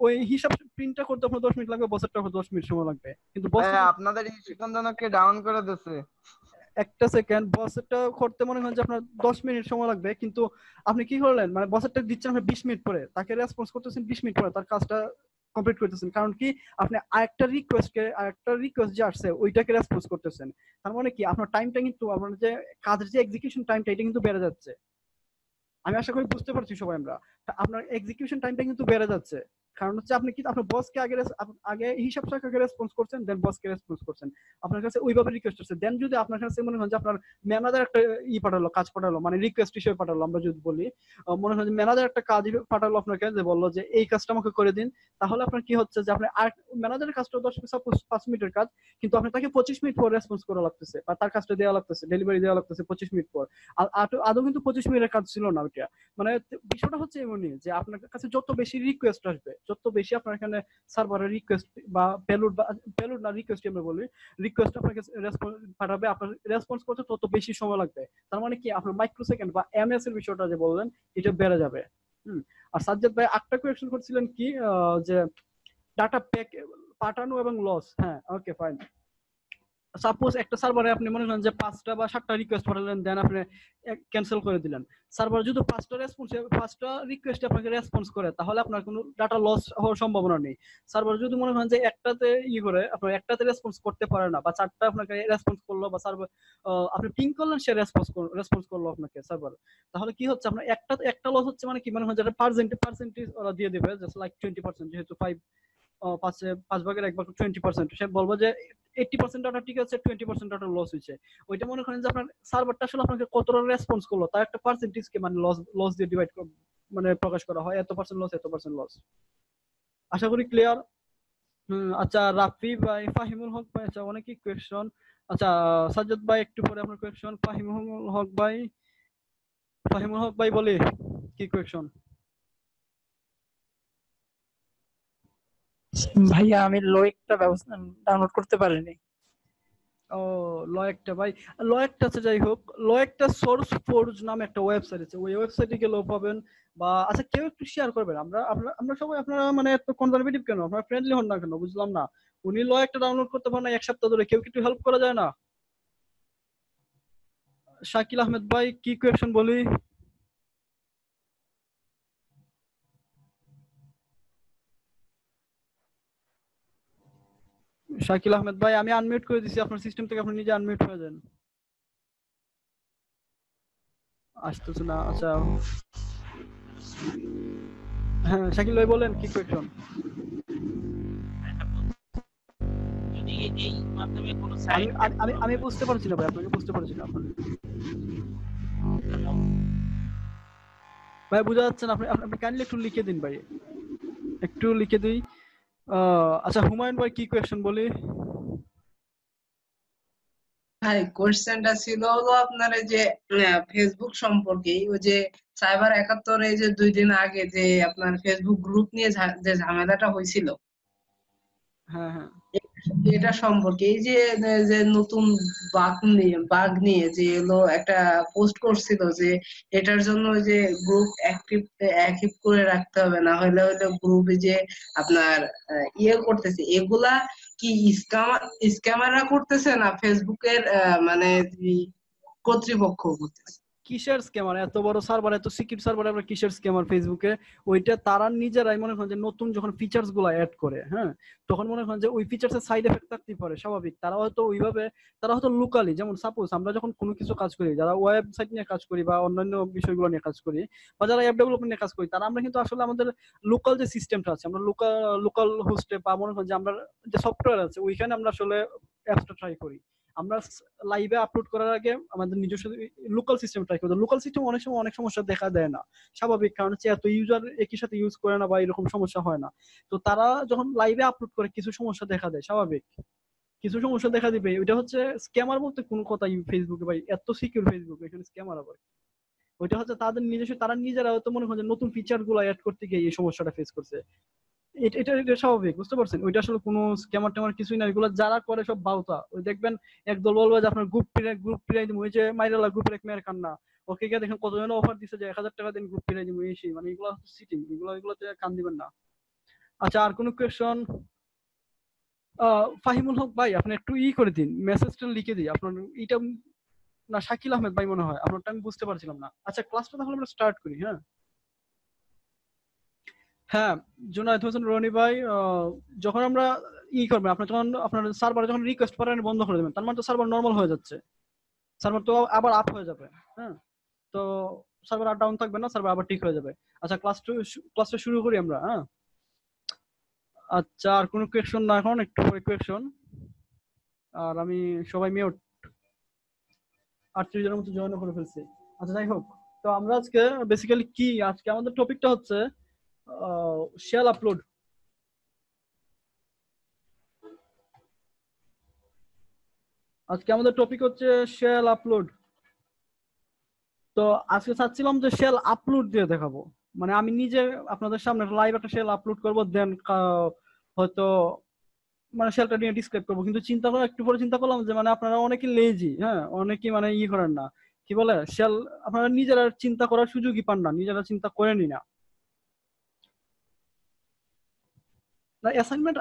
ওই হিসাব প্রিন্টটা করতে আপনার 10 মিনিট লাগবে, বসেরটা করতে 10 মিনিট সময় লাগবে। কিন্তু বস আপনাদের এই শিক্ষণজনকে ডাউন করে দিচ্ছে। 1 সেকেন্ড, বসেরটা করতে মনে করেন যে আপনার 10 মিনিট সময় লাগবে, কিন্তু আপনি কি করলেন, মানে বসেরটা দিচ্ছেন আপনি 20 মিনিট পরে, তাকে রেসপন্স করতেছেন 20 মিনিট পরে, তার কাজটা কমপ্লিট করতেছেন। কারণ কি, আপনি আরেকটা রিকোয়েস্ট যে আসছে ওইটাকে রেসপন্স করতেছেন। তার মানে কি আপনার টাইমটা কিন্তু, আপনার যে কাজের যে এক্সিকিউশন টাইমটা, এটা কিন্তু বেড়ে যাচ্ছে। আমি আশা করি বুঝতে পারছি সবাই আমরা। আপনার এক্সিকিউশন টাইমটা কিন্তু বেড়ে যাচ্ছে, কারণ হচ্ছে আপনি কি আপনার বসকে আগে হিসাব শাখাকে রেসপন্স করছেন, দেন বসকে রেসপন্স করছেন, আপনার কাছে ওইভাবে রিকোয়েস্ট আসছে। দেন যদি আপনার কাছে মনে হয় যে আপনার ম্যানেজার একটা পাঠালো, কাজ পাঠালো, মানে রিকোয়েস্ট হিসেবে পাঠালো, আমরা যদি বলি মনে হয় যে ম্যানেজার একটা কাজ পাঠালো আপনাকে, যে বললো যে এই কাজটা আমাকে করে দিন, তাহলে আপনার কি হচ্ছে যে আপনি আর ম্যানেজারের কাজটা 5 মিনিটের কাজ, কিন্তু আপনি তাকে 25 মিনিট পর রেসপন্স করা লাগতেছে, বা তার কাজটা দেওয়া লাগতেছে, ডেলিভারি দেওয়া লাগতেছে 25 মিনিট পর। আদৌ কিন্তু 25 মিনিটের কাজ ছিল না ওইটা। মানে বিষয়টা হচ্ছে এমনই যে আপনার কাছে যত বেশি রিকোয়েস্ট আসবে, যত বেশি আপনার এখানে সার্ভারের রিকোয়েস্ট বা পেলোড না রিকোয়েস্ট আমরা বলি, রিকোয়েস্ট আপনাকে রেসপন্স পাঠাবে, আপনার রেসপন্স করতে তত বেশি সময় লাগবে। তার মানে কি আপনার মাইক্রো সেকেন্ড বা এমএস এর বিষয়টা যে বললেন, এটা বেড়ে যাবে। আর সাজ্জাদ ভাই একটা কোয়েশ্চেন করছিলেন কি, যে ডাটা প্যাক পাঠানো এবং লস। হ্যাঁ, ওকে ফাইন। সাপোজ একটা সার্ভারে আপনি মনে করেন যে 5টা বা 7টা রিকোয়েস্ট পাঠালেন, দেন আপনি ক্যান্সেল করে দিলেন। সার্ভার যদি 5টা রিকোয়েস্ট আপনাকে রেসপন্স করে, তাহলে আপনার কোনো ডাটা লস হওয়ার সম্ভাবনা নেই। সার্ভার যদি মনে করেন যে একটাতে করে আপনার একটাতে রেসপন্স করতে পারে না, বা 4টা আপনাকে রেসপন্স করলো, বা সার্ভার আপনি পিং করলেন, সে রেসপন্স করলো আপনাকে সার্ভার, তাহলে কি হচ্ছে আপনার একটা লস হচ্ছে, মানে কি মানে হয় যেটা পার্সেন্টেজ ওরা দিয়ে দিবে, জাস্ট লাইক 20%, যেহেতু 5 ভাগের 1 ভাগ 20%, সে বলবো যে 80% ডাটা ঠিক আছে, 20% ডাটা লস হয়েছে। ওইটা মনে করেন যে আপনার সার্ভারটা আসলে আপনাকে কতটা রেসপন্স করলো তার একটা পার্সেন্টেজ কে মানে লস দিয়ে ডিভাইড মানে প্রকাশ করা হয়, এত পার্সেন্ট লস। আশা করি ক্লিয়ার। আচ্ছা রাফি ভাই, ফাহিমুল হক ভাই, আচ্ছা অনেকই কোয়েশ্চন। আচ্ছা সাজ্জাদ ভাই একটু পরে আপনার কোয়েশ্চন। ফাহিমুল হক ভাই বলি কি কোয়েশ্চন? ভাইয়া আমি লোয়েকটা ব্যবস্থা ডাউনলোড করতে পারিনি। ও লয়েকটা ভাই, লয়েকটা আছে, যাই হোক লয়েকটা সোর্স ফোর্জ নামে একটা ওয়েবসাইট আছে, ওই ওয়েবসাইটে গেলেও পাবেন। বা আচ্ছা কেউ একটু শেয়ার করবেন, আমরা সবাই আপনারা মানে এত কনজারভেটিভ কেন, আপনারা ফ্রেন্ডলি হন না কেন, বুঝলাম না। উনি লয়েকটা ডাউনলোড করতে পারেন না 1 সপ্তাহ ধরে, কেউ কি একটু হেল্প করা যায় না? শাকিল আহমেদ ভাই কি কোয়েশ্চেন বলি? শাকিল আহমেদ ভাই আমি আনমিউট করে দিছি আপনার সিস্টেম থেকে, আপনি নিজে আনমিউট হয়ে যান। আসতেছে না, আচ্ছা। হ্যাঁ শাকিল ভাই বলেন কি কোয়েশ্চন? যদি এই মাধ্যমে কোনো আমি সাইট আমি আমি আমি বুঝতে পারছি না ভাই, আপনাকে বুঝতে পারছি না আপনার ভাই, বোঝা যাচ্ছে না। আপনি আপনি কাইন্ডলি একটু লিখে দিন ভাই, একটু লিখে দিই। আচ্ছা হুমায়ুন ভাই কি কোয়েশ্চেন বলি? ভাই কোশ্চেনটা ছিল হলো আপনার এই যে ফেসবুক সম্পর্কে, ওই যে সাইবার 71 এই যে 2 দিন আগে যে আপনার ফেসবুক গ্রুপ নিয়ে যে ঝামেলাটা হয়েছিল, হ্যাঁ হ্যাঁ এটা সম্পর্কে এই যে যে নতুন বাগ নিয়ে যে এলো একটা পোস্ট করছিল যে এটার জন্য ওই যে গ্রুপ অ্যাক্টিভ করে রাখতে হবে, না হলে হয়তো গ্রুপে যে আপনার ইয়ে করতেছে, এগুলা কি স্ক্যামাররা করতেছে না ফেসবুকের মানে কর্তৃপক্ষ করতেছে? কিসের স্ক্যামার? এত বড় সার্ভার, এত সিকিউর সার্ভার, আমরা কিসের স্ক্যামার ফেসবুকে? ওইটা তারা নিজেরাই মনে করেন যে নতুন যখন ফিচার্স গুলা অ্যাড করে, হ্যাঁ, তখন মনে করেন যে ওই ফিচার্সের সাইড এফেক্ট থাকতেই পারে, স্বাভাবিক। তারা হয়তো ওইভাবে, তারা হয়তো লোকালি, যেমন সাপোজ আমরা যখন কোনো কিছু কাজ করি, যারা ওয়েবসাইট নিয়ে কাজ করি বা অন্যান্য বিষয়গুলো নিয়ে কাজ করি, বা যারা অ্যাপ ডেভেলপমেন্ট নিয়ে কাজ করি, তারা আমরা কিন্তু আসলে আমাদের লোকাল যে সিস্টেমটা আছে, আমরা লোকাল লোকাল হোস্টে বা মনে করেন যে আমরা যে সফটওয়্যার আছে ওইখানে আমরা আসলে অ্যাপসটা ট্রাই করি। আমরা লাইভে আপলোড করার আগে আমাদের নিজস্ব লোকাল সিস্টেম ট্রাই করতে, লোকাল সিস্টেম অনেক সময় অনেক সমস্যা দেখা দেয় না, স্বাভাবিক, কারণ হচ্ছে এত ইউজার একই সাথে ইউজ করে না বা এরকম সমস্যা হয় না। তো তারা যখন লাইভে আপলোড করে কিছু সমস্যা দেখা দেয়, স্বাভাবিক কিছু সমস্যা দেখা দিবে, ওইটা হচ্ছে স্ক্যামার বলতে কোনো কথাই ফেসবুকে ভাই, এত সিকিউর ফেসবুক, এখানে স্ক্যামার আবার ওইটা হচ্ছে তাদের নিজস্ব, তারা নিজেরা হয়তো মনে হয় যে নতুন ফিচার গুলো অ্যাড করতে গিয়ে এই সমস্যাটা ফেস করছে। এটা স্বাভাবিক, বুঝতে পারছেন? ওইটা আসলে কোনো স্ক্যামার ট্যামার কিছুই না, এগুলো যারা করে সব বাউতা। ওই দেখবেন একদল বলবে যে আপনার গ্রুপ পিরাই দিব, ওই যে মাইরালা গ্রুপের এক মেয়ের কান্না, ওকে গিয়ে দেখেন কতজন অফার দিচ্ছে যে 1000 টাকা দিন গ্রুপ পিরাই দিব, এই সেই, মানে এগুলো হচ্ছে সিটিং, এগুলোতে কান দিবেন না। আচ্ছা আর কোনো কোয়েশ্চন? ফাহিমুল হক ভাই আপনি একটু করে দিন, মেসেজটা লিখে দিই আপনার এটা। না শাকিল আহমেদ ভাই মনে হয়, আপনারটা আমি বুঝতে পারছিলাম না। আচ্ছা ক্লাসটা তাহলে আমরা স্টার্ট করি, হ্যাঁ। হ্যাঁ জুনায়েদ হোসেন রনি ভাই, যখন আমরা করবেন, আপনার যখন আপনার সার্ভারে যখন রিকোয়েস্ট করেন বন্ধ করে দেবেন, তার মানে তো সার্ভার নর্মাল হয়ে যাচ্ছে, সার্ভার তো আবার আপ হয়ে যাবে, হ্যাঁ। তো সার্ভার আর ডাউন থাকবে না, সার্ভার আবার ঠিক হয়ে যাবে। আচ্ছা ক্লাসটা শুরু করি আমরা, হ্যাঁ। আচ্ছা আর কোনো কোয়েশ্চন না, এখন একটু পরে কোয়েশ্চন। আর আমি সবাই মিউট, 38 জনের মতো জয়েন করে ফেলছি। আচ্ছা যাই হোক, তো আমরা আজকে বেসিক্যালি কি, আজকে আমাদের টপিকটা হচ্ছে শেল আপলোড। আজকে আমাদের টপিক হচ্ছে শেল আপলোড। তো আজকে চাচ্ছিলাম যে শেল আপলোড দিয়ে দেখাবো, মানে আমি নিজে আপনাদের সামনে লাইভ একটা শেল আপলোড করবো, দেন হয়তো মানে শেলটা নিয়ে ডিসক্রাইব করবো। কিন্তু একটু পরে চিন্তা করলাম যে মানে আপনারা অনেকে লেজি, হ্যাঁ, অনেকেই মানে করেন না, কি বলে শেল, আপনারা নিজেরা চিন্তা করার সুযোগই পান না, নিজেরা চিন্তা করেনই না। না অ্যাসাইনমেন্ট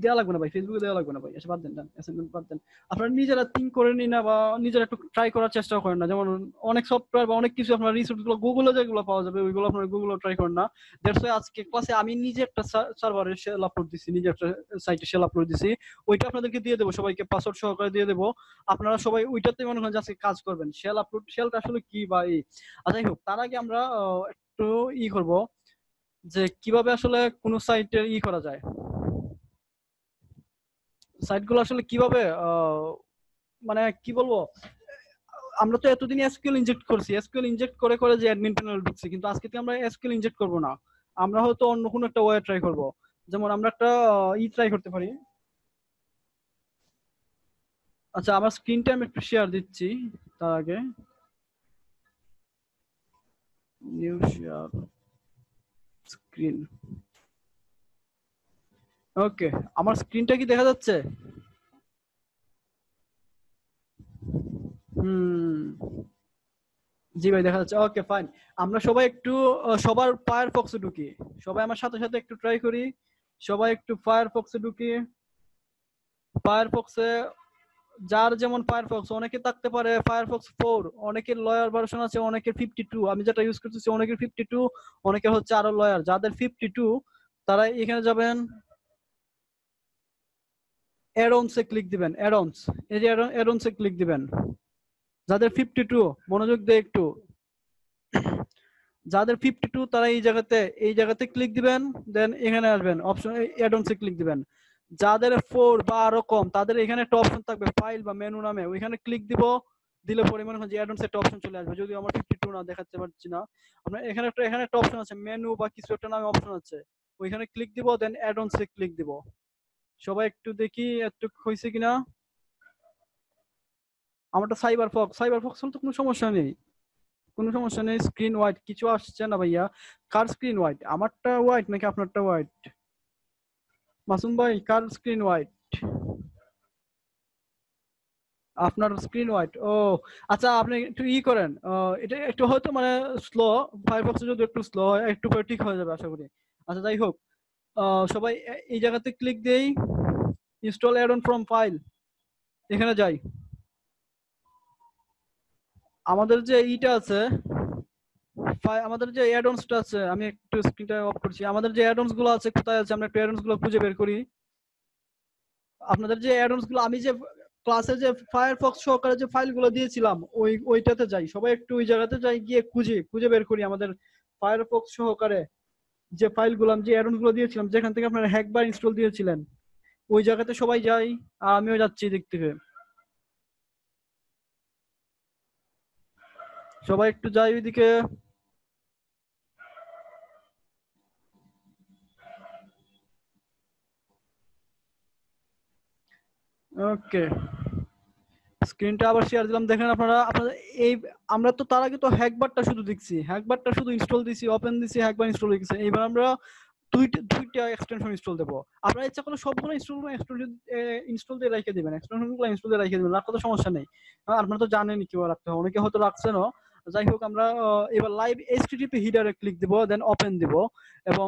দেওয়া লাগবে না ভাই, ফেসবুকে দেওয়া লাগবে না ভাই, এসে বাদ দেন, অ্যাসাইনমেন্ট বাদ দেন। আপনারা নিজেরা থিঙ্ক করে নিন না, বা নিজেরা একটু ট্রাই করার চেষ্টা করেন না। যেমন অনেক সফটওয়্যার বা অনেক কিছু আপনার রিসোর্স গুলো গুগলে যেগুলো পাওয়া যাবে, ওইগুলো আপনারা গুগলে ট্রাই করেন না। দ্যাটস ওয়াই আজকে ক্লাসে আমি নিজে একটা সার্ভারে শেল আপলোড দিছি, নিজে একটা সাইটে শেল আপলোড দিছি, ওইটা আপনাদেরকে দিয়ে দেবো, সবাইকে পাসওয়ার্ড সহকারে দিয়ে দেবো। আপনারা সবাই ওইটাতে মনে হয় আজকে কাজ করবেন, শেল আপলোড, শেলটা আসলে কি বা এই। যাই হোক, তার আগে আমরা একটু করব যে কিভাবে আসলে কোন সাইটের করা যায়, সাইটগুলো আসলে কিভাবে মানে কি বলবো, আমরা তো এতদিন এসকিউএল ইনজেক্ট করছি, এসকিউএল ইনজেক্ট করে করে যে অ্যাডমিন প্যানেল ঢুকছি, কিন্তু আজকে থেকে আমরা এসকিউএল ইনজেক্ট করব না, আমরা হয়তো অন্য কোনো একটা ওয়ে ট্রাই করব। যেমন আমরা একটা ট্রাই করতে পারি। আচ্ছা আমার স্ক্রিনটা আমি একটু শেয়ার দিচ্ছি, তার আগে নিউ শেয়ার স্ক্রিন। ওকে, আমার স্ক্রিনটা কি দেখা যাচ্ছে? জি ভাই দেখা যাচ্ছে। ওকে ফাইন, আমরা সবাই একটু সবার ফায়ারফক্সে ঢুকি। সবাই আমার সাথে সাথে একটু ট্রাই করি। সবাই একটু ফায়ারফক্সে ঢুকি। ফায়ারফক্সে যার যেমন ফায়ারফক্স, অনেকে থাকতে পারে ফায়ারফক্স 4, অনেকের লয়ার ভার্সন আছে, অনেকের 52, আমি যেটা ইউজ করতেছি অনেকের 52, অনেকের হচ্ছে আরো লয়ার। যাদের 52 তারা এখানে যাবেন, অ্যাডঅনসে ক্লিক দিবেন। অ্যাডঅনস, এই যে অ্যাডঅনসে ক্লিক দিবেন। যাদের 52 মনোযোগ দিয়ে একটু, যাদের 52 তারা এই জায়গাতে ক্লিক দিবেন, দেন এখানে আসবেন অপশন অ্যাডঅনসে ক্লিক দিবেন। যাদের 4 বা আরো কম তাদের এখানে একটা অপশন থাকবে ফাইল বা মেনু নামে, ওইখানে ক্লিক দিলে পরে মনে হয় যে অ্যাডঅনস একটা অপশন চলে আসবে। যদিও আমার 52 না, দেখাতে পারছি না। আমরা এখানে একটা অপশন আছে মেনু বা কিছু একটা নামে অপশন আছে, ওইখানে ক্লিক দিব, দেন অ্যাডঅনসে ক্লিক দিব। সবাই একটু দেখি একটু হইছে কিনা। আমারটা সাইবার ফক্স হলে তো কোনো সমস্যা নেই, কোনো সমস্যা নেই। স্ক্রিন হোয়াইট কিছু আসছে না ভাইয়া। কার স্ক্রিন হোয়াইট, আমারটা হোয়াইট নাকি আপনারটা হোয়াইট? মাসুম ভাই কার স্ক্রিন হোয়াইট? আপনার স্ক্রিন হোয়াইট। ও আচ্ছা, আপনি একটু করেন, এটা একটু হয়তো মানে স্লো, ফায়ারফক্সে যদি একটু স্লো হয় একটু পরে ঠিক হয়ে যাবে আশা করি। আচ্ছা যাই হোক, সবাই এই জায়গাতে ক্লিক দেই, install add on from file, এখানে যাই। আমাদের যে ইটা আছে, আমাদের যে অ্যাডঅনসটা আছে, আমি একটু স্ক্রিনটা অফ করছি। আমাদের যে অ্যাডঅনস গুলো আছে কোথায় আছে, আমরা একটু অ্যাডঅনস গুলো খুঁজে বের করি। আপনাদের যে অ্যাডঅনস গুলো আমি যে ক্লাসে যে ফায়ারফক্স সহকারে যে ফাইলগুলো দিয়েছিলাম ওইটাতে যাই। সবাই একটু ওই জায়গাতে যাই, গিয়ে খুঁজে বের করি আমাদের ফায়ারফক্স সহকারে যে ফাইলগুলো, যে অ্যাডঅনস গুলো দিয়েছিলাম, যেখান থেকে আপনারা হ্যাকবার ইনস্টল দিয়েছিলেন, ওই জায়গাতে সবাই যাই। আর আমিও যাচ্ছি দিক থেকে, সবাই একটু যাই ওইদিকে। ওকে, স্ক্রিনটা আবার শেয়ার দিলাম, দেখেন আপনারা। এই আমরা তো তার আগে তো হ্যাকবারটা শুধু দেখছি, হ্যাকবারটা শুধু ইনস্টল দিছি, ওপেন দিছি, হ্যাকবার ইনস্টল হয়ে গেছে। এইবার আমরা দুইটা এক্সটেনশন ইনস্টল দেবো। আপনারা ইচ্ছা করলে সবগুলো ইনস্টল দিয়ে রেখে দিবেন, এক্সটেনশনগুলো ইনস্টল দিয়ে রেখে দিবেন, রাখতে তো সমস্যা নেই। আপনারা তো জানেনই কিভাবে রাখতে হয়, অনেকে হয়তো রাখছেনও। যাই হোক, আমরা এবার লাইভ এইচটিটিপি হিডারে ক্লিক দিব, দেন ওপেন দিব, এবং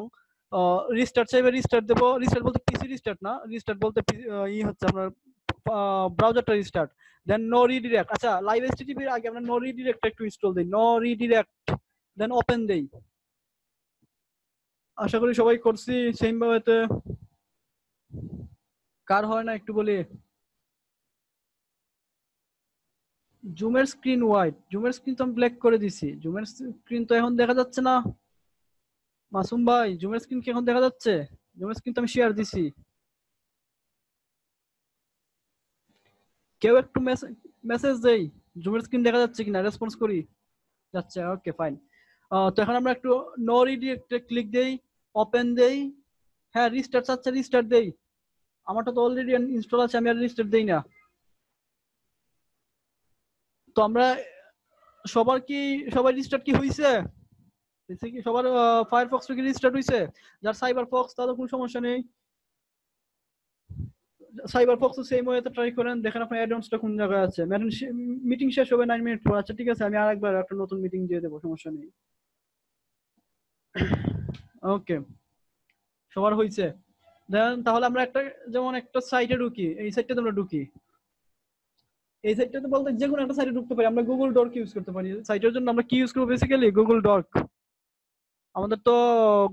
রিস্টার্ট চাইবে রিস্টার্ট দেবো। রিস্টার্ট বলতে পিসি রিস্টার্ট না, রিস্টার্ট বলতে হচ্ছে আপনার ব্রাউজারটা রিস্টার্ট, দেন নো রিডিরেক্ট। আচ্ছা, লাইভ এইচটিটিপি এর আগে আমরা নো রিডিরেক্ট একটু ইনস্টল দেই, নো রিডিরেক্ট, দেন ওপেন দেই। আশা করি সবাই করছি সেম ভাবে। কার হয় না একটু বলি। জুমের স্ক্রিন হোয়াইট, জুমের স্ক্রিন তো আমি ব্ল্যাক করে দিছি, জুমের স্ক্রিন তো এখন দেখা যাচ্ছে না। মাসুম ভাই জুমের স্ক্রিন কি এখন দেখা যাচ্ছে? জুমের স্ক্রিন তো আমি শেয়ার দিছি। কেউ একটু মেসেজ দেই, জুমের স্ক্রিন দেখা যাচ্ছে কিনা, রেসপন্স করি। যাচ্ছে, ওকে ফাইন। তো এখন আমরা একটু নো রিডিরেক্টে ক্লিক দেই, ওপেন দেই। হ্যাঁ, রিস্টার্ট চাচ্ছে, রিস্টার্ট দেই। আমারটা তো অলরেডি ইনস্টল আছে, আমি আর রিস্টার্ট দেই না। তো আমরা সবাই রিস্টার্ট কি হইছে? কি সবার ফায়ারফক্স কি রিস্টার্ট হইছে? যার সাইবার ফক্স তাদের কোনো সমস্যা নেই। সাইবার ফক্স সেম ওয়েতে ট্রাই করেন, দেখেন আপনার অ্যাডঅনসটা কোন জায়গায় আছে। মিটিং শেষ হবে 9 মিনিট পর। আচ্ছা ঠিক আছে, আমি আরেকবার একটা নতুন মিটিং দিয়ে দেবো, সমস্যা নেই। ওকে, সবার হইছে। দেন তাহলে আমরা যেমন একটা সাইটে ঢুকি, এই সাইটটাতে আমরা ঢুকি। এই সাইটটাতে বলতে যে কোনো একটা সাইটে ঢুকতে পারি। আমরা গুগল ডক ইউজ করতে পারি সাইটের জন্য। আমরা কি ইউজ করবো বেসিক্যালি? Google doc. আমাদের তো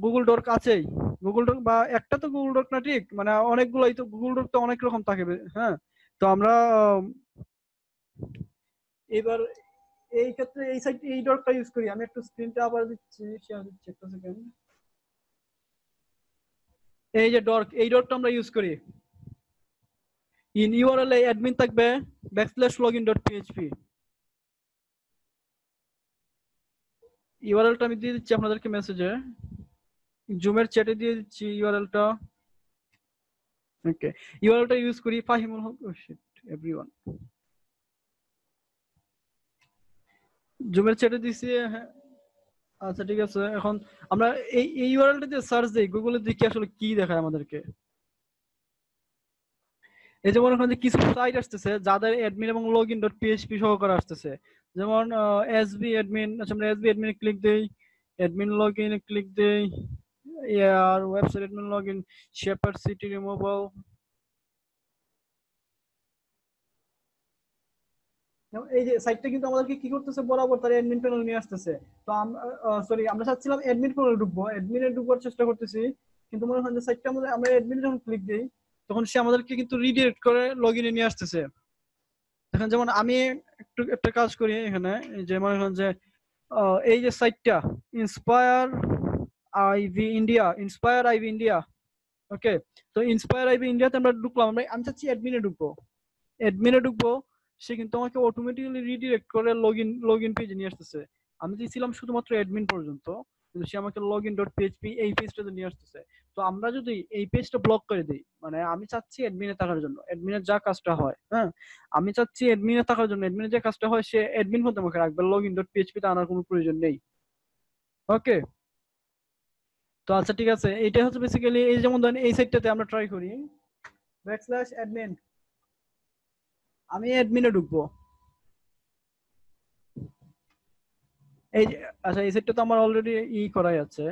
গুগল ডক আছেই। গুগল ডক বা একটা তো গুগল ডক না, ঠিক মানে অনেকগুলোই তো গুগল ডক তো অনেক রকম থাকে। হ্যাঁ, তো আমরা এবার এই ক্ষেত্রে এই ডকটা ইউজ করি। আমি একটু স্ক্রিনটা আবার দিচ্ছি, শেয়ার দিচ্ছি, একটা সেকেন্ড। এই যে ডক, এই ডকটা আমরা ইউজ করি। ইন ইউআরএল এ অ্যাডমিন থাকবে /login.php। ইউআরএলটা আমি দিয়ে দিচ্ছি আপনাদেরকে মেসেজে, জুমের চ্যাটে দিয়ে দিচ্ছি ইউআরএলটা। ওকে, ইউআরএলটা ইউজ করি ফাহিমুল হক। ও শিট, এভরিওয়ান। জুমের চ্যাটে দিছি। হ্যাঁ, আচ্ছা ঠিক আছে। এখন আমরা এই ইউআরএলটা দিয়ে সার্চ দেই, গুগলে দেখি আসলে কি দেখায় আমাদেরকে। এই যে মনে করেন যে কিছু সাইট আসতেছে যাদের অ্যাডমিন এবং লগইন ডট পিএইচপি সহকারে আসতেছে, যেমন এসবি অ্যাডমিন। আচ্ছা আমরা এসবি অ্যাডমিনে ক্লিক দেই, অ্যাডমিন লগইনে ক্লিক দেই, আর website admin login, Shepard city removal. এই যে সাইটটা কিন্তু আমাদেরকে কি করতেছে, বরাবর তার অ্যাডমিন প্যানেল নিয়ে আসতেছে। তো সরি, আমরা চাচ্ছিলাম অ্যাডমিন প্যানেলে ঢুকবো, অ্যাডমিনে ঢুকবার চেষ্টা করতেছি, কিন্তু মনে হয় যে সাইটটা আমাদের, আমরা অ্যাডমিনে যখন ক্লিক দিই তখন সে আমাদেরকে কিন্তু রিডিরেক্ট করে লগইনে নিয়ে আসতেছে। এখন যেমন আমি একটু একটা কাজ করি এখানে, এই যে মনে করেন যে এই যে সাইটটা Inspire Ivy India, Inspire Ivy India, okay. তো ইন্সপায়ার আইভি ইন্ডিয়াতে আমরা ঢুকলাম, আমি চাচ্ছি অ্যাডমিনে ঢুকবো, অ্যাডমিনে ঢুকবো, সে কিন্তু আমাকে অটোমেটিক্যালি রিডিরেক্ট করে লগইন পেজে নিয়ে আসতেছে। আমি দিয়েছিলাম শুধুমাত্র অ্যাডমিন পর্যন্ত, কিন্তু সে আমাকে লগইন ডট পিএইচপি এই পেজটাতে নিয়ে আসতেছে। তো আমরা যদি এই পেজটা ব্লক করে দিই, মানে আমি চাচ্ছি অ্যাডমিনে থাকার জন্য, অ্যাডমিনের যা কাজটা হয়, হ্যাঁ আমি চাচ্ছি অ্যাডমিনে থাকার জন্য, অ্যাডমিনের যে কাজটা হয় সে অ্যাডমিন হতে আমাকে রাখবে, লগইন ডট পিএইচপি তে আনার কোনো প্রয়োজন নেই। ওকে, তো আচ্ছা ঠিক আছে, এইটা হচ্ছে বেসিক্যালি, এই যেমন ধরেন এই সাইটটাতে আমরা ট্রাই করি \admin, আমি অ্যাডমিনে ঢুকবো, এই আচ্ছা এই সাইটটা তো আমার অলরেডি করাই আছে।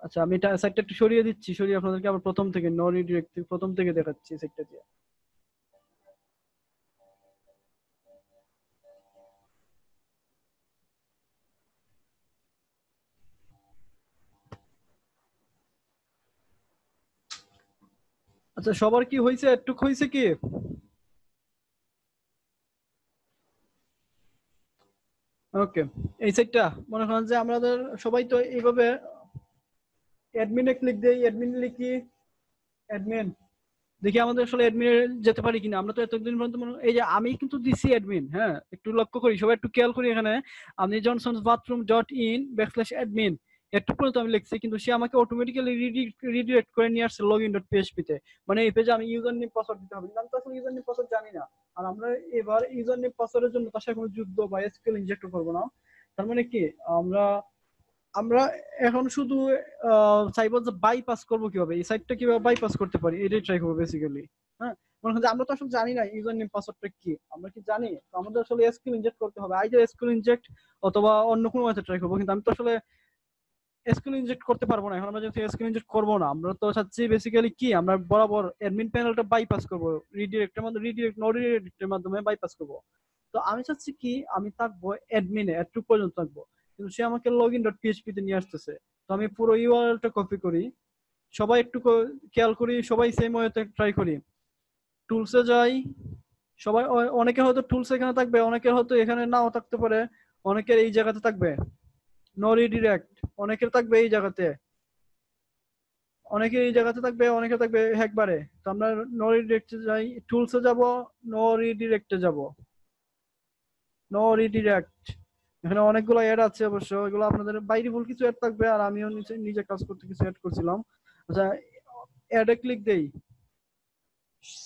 আচ্ছা আমি এটা সাইটটা একটু সরিয়ে দিচ্ছি, সরিয়ে আপনাদেরকে আবার প্রথম থেকে নো রিডিরেক্ট প্রথম থেকে দেখাচ্ছি সাইটটা দিয়ে। আচ্ছা সবার কি হয়েছে, একটু হয়েছে কি? ওকে, এই সাইটটা মনে করেন যে আমাদের সবাই তো এইভাবে অ্যাডমিনে ক্লিক দেই, অ্যাডমিন লিখি অ্যাডমিন, দেখি আমাদের আসলে অ্যাডমিনে যেতে পারি কিনা। আমরা তো এতদিন পর্যন্ত এই যে আমি কিন্তু দিছি অ্যাডমিন, হ্যাঁ একটু লক্ষ্য করি, সবাই একটু খেয়াল করি, এখানে আমি Johnson's bathroom dot in \admin একটু পর্যন্ত আমি লিখছি, কিন্তু সে আমাকে অটোমেটিক্যালি রিডিরেক্ট করে নিয়ে আসছে লগইন ডট পিএইচপি তে। মানে এই পেজে আমি ইউজার নেম পাসওয়ার্ড দিতে হবে, কিন্তু আমি তো আসলে ইউজার নেম পাসওয়ার্ড জানি না। আর আমরা এবার ইউজার নেম পাসওয়ার্ডের জন্য তার সাথে কোনো যুদ্ধ বা এসকিউএল ইনজেক্ট করবো না। তার মানে কি, আমরা আমরা এখন শুধু চাইবো যে বাইপাস করবো কিভাবে, এই সাইটটা কিভাবে বাইপাস করতে পারি এটাই ট্রাই করবো বেসিক্যালি। হ্যাঁ মনে হয় যে আমরা তো আসলে জানি না ইউজার নেম পাসওয়ার্ডটা কি, আমরা কি জানি? তো আমাদের আসলে এসকিউএল ইনজেক্ট করতে হবে, আইদার এসকিউএল ইনজেক্ট অথবা অন্য কোনো মেথড ট্রাই করবো, কিন্তু আমি তো আসলে এসকিউএল ইনজেক্ট করতে পারবো না। এখন আমরা যেহেতু এসকিউএল ইনজেক্ট করবো না, আমরা তো চাচ্ছি বেসিক্যালি কি, আমরা বরাবর অ্যাডমিন প্যানেলটা বাইপাস করবো, রিডিরেক্টের মাধ্যমে, রিডিরেক্ট নো রিডিরেক্টের মাধ্যমে বাইপাস করবো। তো আমি চাচ্ছি কি, আমি থাকবো অ্যাডমিনে, একটু পর্যন্ত থাকবো, কিন্তু সে আমাকে লগইন ডট পিএইচপি তে নিয়ে আসতেছে। তো আমি পুরো ইউআরএলটা কপি করি, সবাই একটু খেয়াল করি, সবাই সেম ওয়েতে ট্রাই করি। টুলসে যাই, সবাই অনেকে হয়তো টুলস এখানে থাকবে, অনেকের হয়তো এখানে নাও থাকতে পারে, অনেকের এই জায়গাতে থাকবে নো রিডিরেক্ট, অনেকের থাকবে এই জায়গাতে, অনেকে এই জায়গাতে থাকবে, অনেকে থাকবে একবারে। তো আমরা নো রিডিরেক্টে যাই, টুলসে যাব, নো রিডিরেক্টে যাব, নো রিডিরেক্ট। এখানে অনেকগুলো অ্যাড আছে অবশ্য, এগুলো আপনাদের বাইরে ভুল কিছু অ্যাড থাকবে, আর আমিও নিজে কাজ করতে কিছু অ্যাড করছিলাম। আচ্ছা অ্যাডে ক্লিক দেই,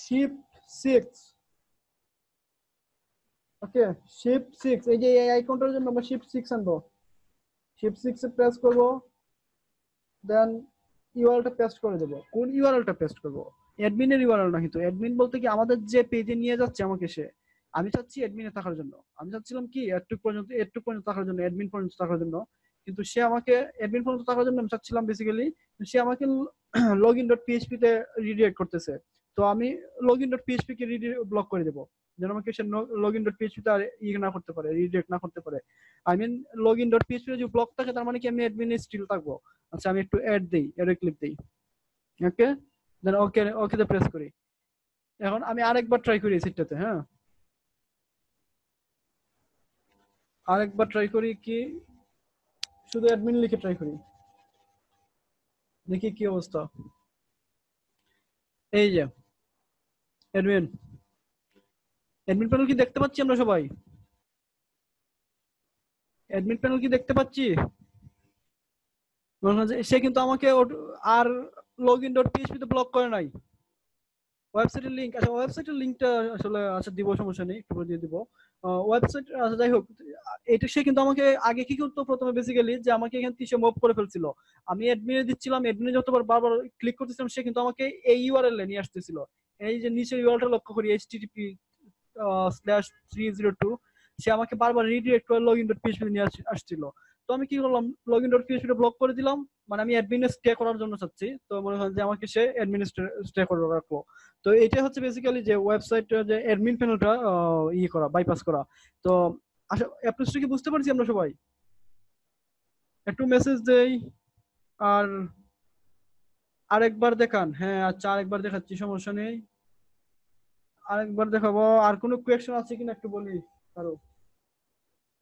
shift 6, ওকে shift 6, এই যে এই আইকনটার জন্য আমরা shift 6 আনবো, shift 6 এ প্রেস করব, দেন ইউআরএলটা পেস্ট করে দেব। কোন ইউআরএলটা পেস্ট করব? অ্যাডমিনের ইউআরএল না, কিন্তু অ্যাডমিন বলতে কি আমাদের যে পেজে নিয়ে যাচ্ছে আমাকে সে, আমি চাচ্ছি অ্যাডমিনে থাকার জন্য, আমি চাচ্ছিলাম কি এটুক পর্যন্ত থাকার জন্য, অ্যাডমিন পর্যন্ত থাকার জন্য, কিন্তু সে আমাকে অ্যাডমিন পর্যন্ত থাকার জন্য আমি চাচ্ছিলাম বেসিক্যালি, সে আমাকে লগইন ডট পিএইচপি তে রিডিরেক্ট করতেছে। তো আমি লগইন ডট পিএইচপি কে ব্লক করে দেব, যেন আমাকে সে লগইন ডট পিএইচপি তে আর না করতে পারে, রিডিরেক্ট না করতে পারে। I mean login dot PHP যদি ব্লক থাকে তার মানে কি আমি অ্যাডমিনে স্টিল থাকবো। আচ্ছা আমি একটু অ্যাড দেই, অ্যাডে ক্লিক দেই, ওকে দেন ওকে তে প্রেস করি। এখন আমি আরেকবার ট্রাই করি সেটটাতে, হ্যাঁ আরেকবার ট্রাই করি, কি শুধু অ্যাডমিন লিখে ট্রাই করি, দেখি কি অবস্থা। এই যে অ্যাডমিন প্যানেল কি দেখতে পাচ্ছি আমরা সবাই? অ্যাডমিন প্যানেল কি দেখতে পাচ্ছি? সে কিন্তু আমাকে আর লগইন ডট পিএইচপি তে ব্লক করে নাই, ওয়েবসাইটের লিংক, আচ্ছা ওয়েবসাইটের লিংকটা আসলে আচ্ছা দিব, সমস্যা নেই, একটু দিয়ে দিব ওয়েবসাইট। আচ্ছা যাই হোক, এটা সে কিন্তু আমাকে আগে কি করতো, প্রথমে বেসিক্যালি যে আমাকে এখান থেকে সে মুভ করে ফেলছিল, আমি অ্যাডমিনে দিচ্ছিলাম, অ্যাডমিনে যতবার বারবার ক্লিক করতেছিলাম সে কিন্তু আমাকে এই ইউআরএল এ নিয়ে আসতেছিল, এই যে নিচে ইউআরএলটা লক্ষ্য করি http/302, সে আমাকে বারবার রিডিরেক্ট করে login.php নিয়ে আসছিল। তো আমি কি করলাম, login.php টা ব্লক করে দিলাম, মানে আমি অ্যাডমিনে স্টে করার জন্য চাচ্ছি, তো মনে হয় যে আমাকে সে অ্যাডমিন স্টে করে রাখলো। তো এটা হচ্ছে বেসিক্যালি যে ওয়েবসাইট যে অ্যাডমিন প্যানেলটা করা, বাইপাস করা। তো অ্যাপ্রোচটা কি বুঝতে পারছি আমরা সবাই? একটু মেসেজ দেই। আর আরেকবার দেখান। হ্যাঁ আচ্ছা, আরেকবার দেখাচ্ছি, সমস্যা নেই, আরেকবার দেখাবো। আর কোনো কোয়েশ্চেন আছে কিনা একটু বলি কারো।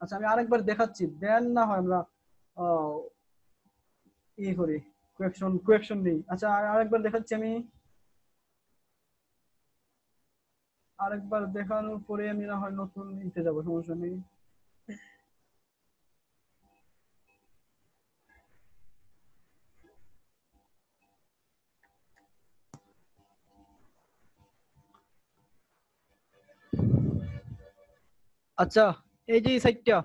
আচ্ছা আমি আরেকবার দেখাচ্ছি, দেন না হয় আমরা আহ, করি, কোয়েকশন নেই। আচ্ছা আরেকবার দেখাচ্ছি আমি, আরেকবার দেখানোর পরে আমি না হয় নতুন নিতে যাবো, সমস্যা নেই। আচ্ছা এই যে এই সাইটটা,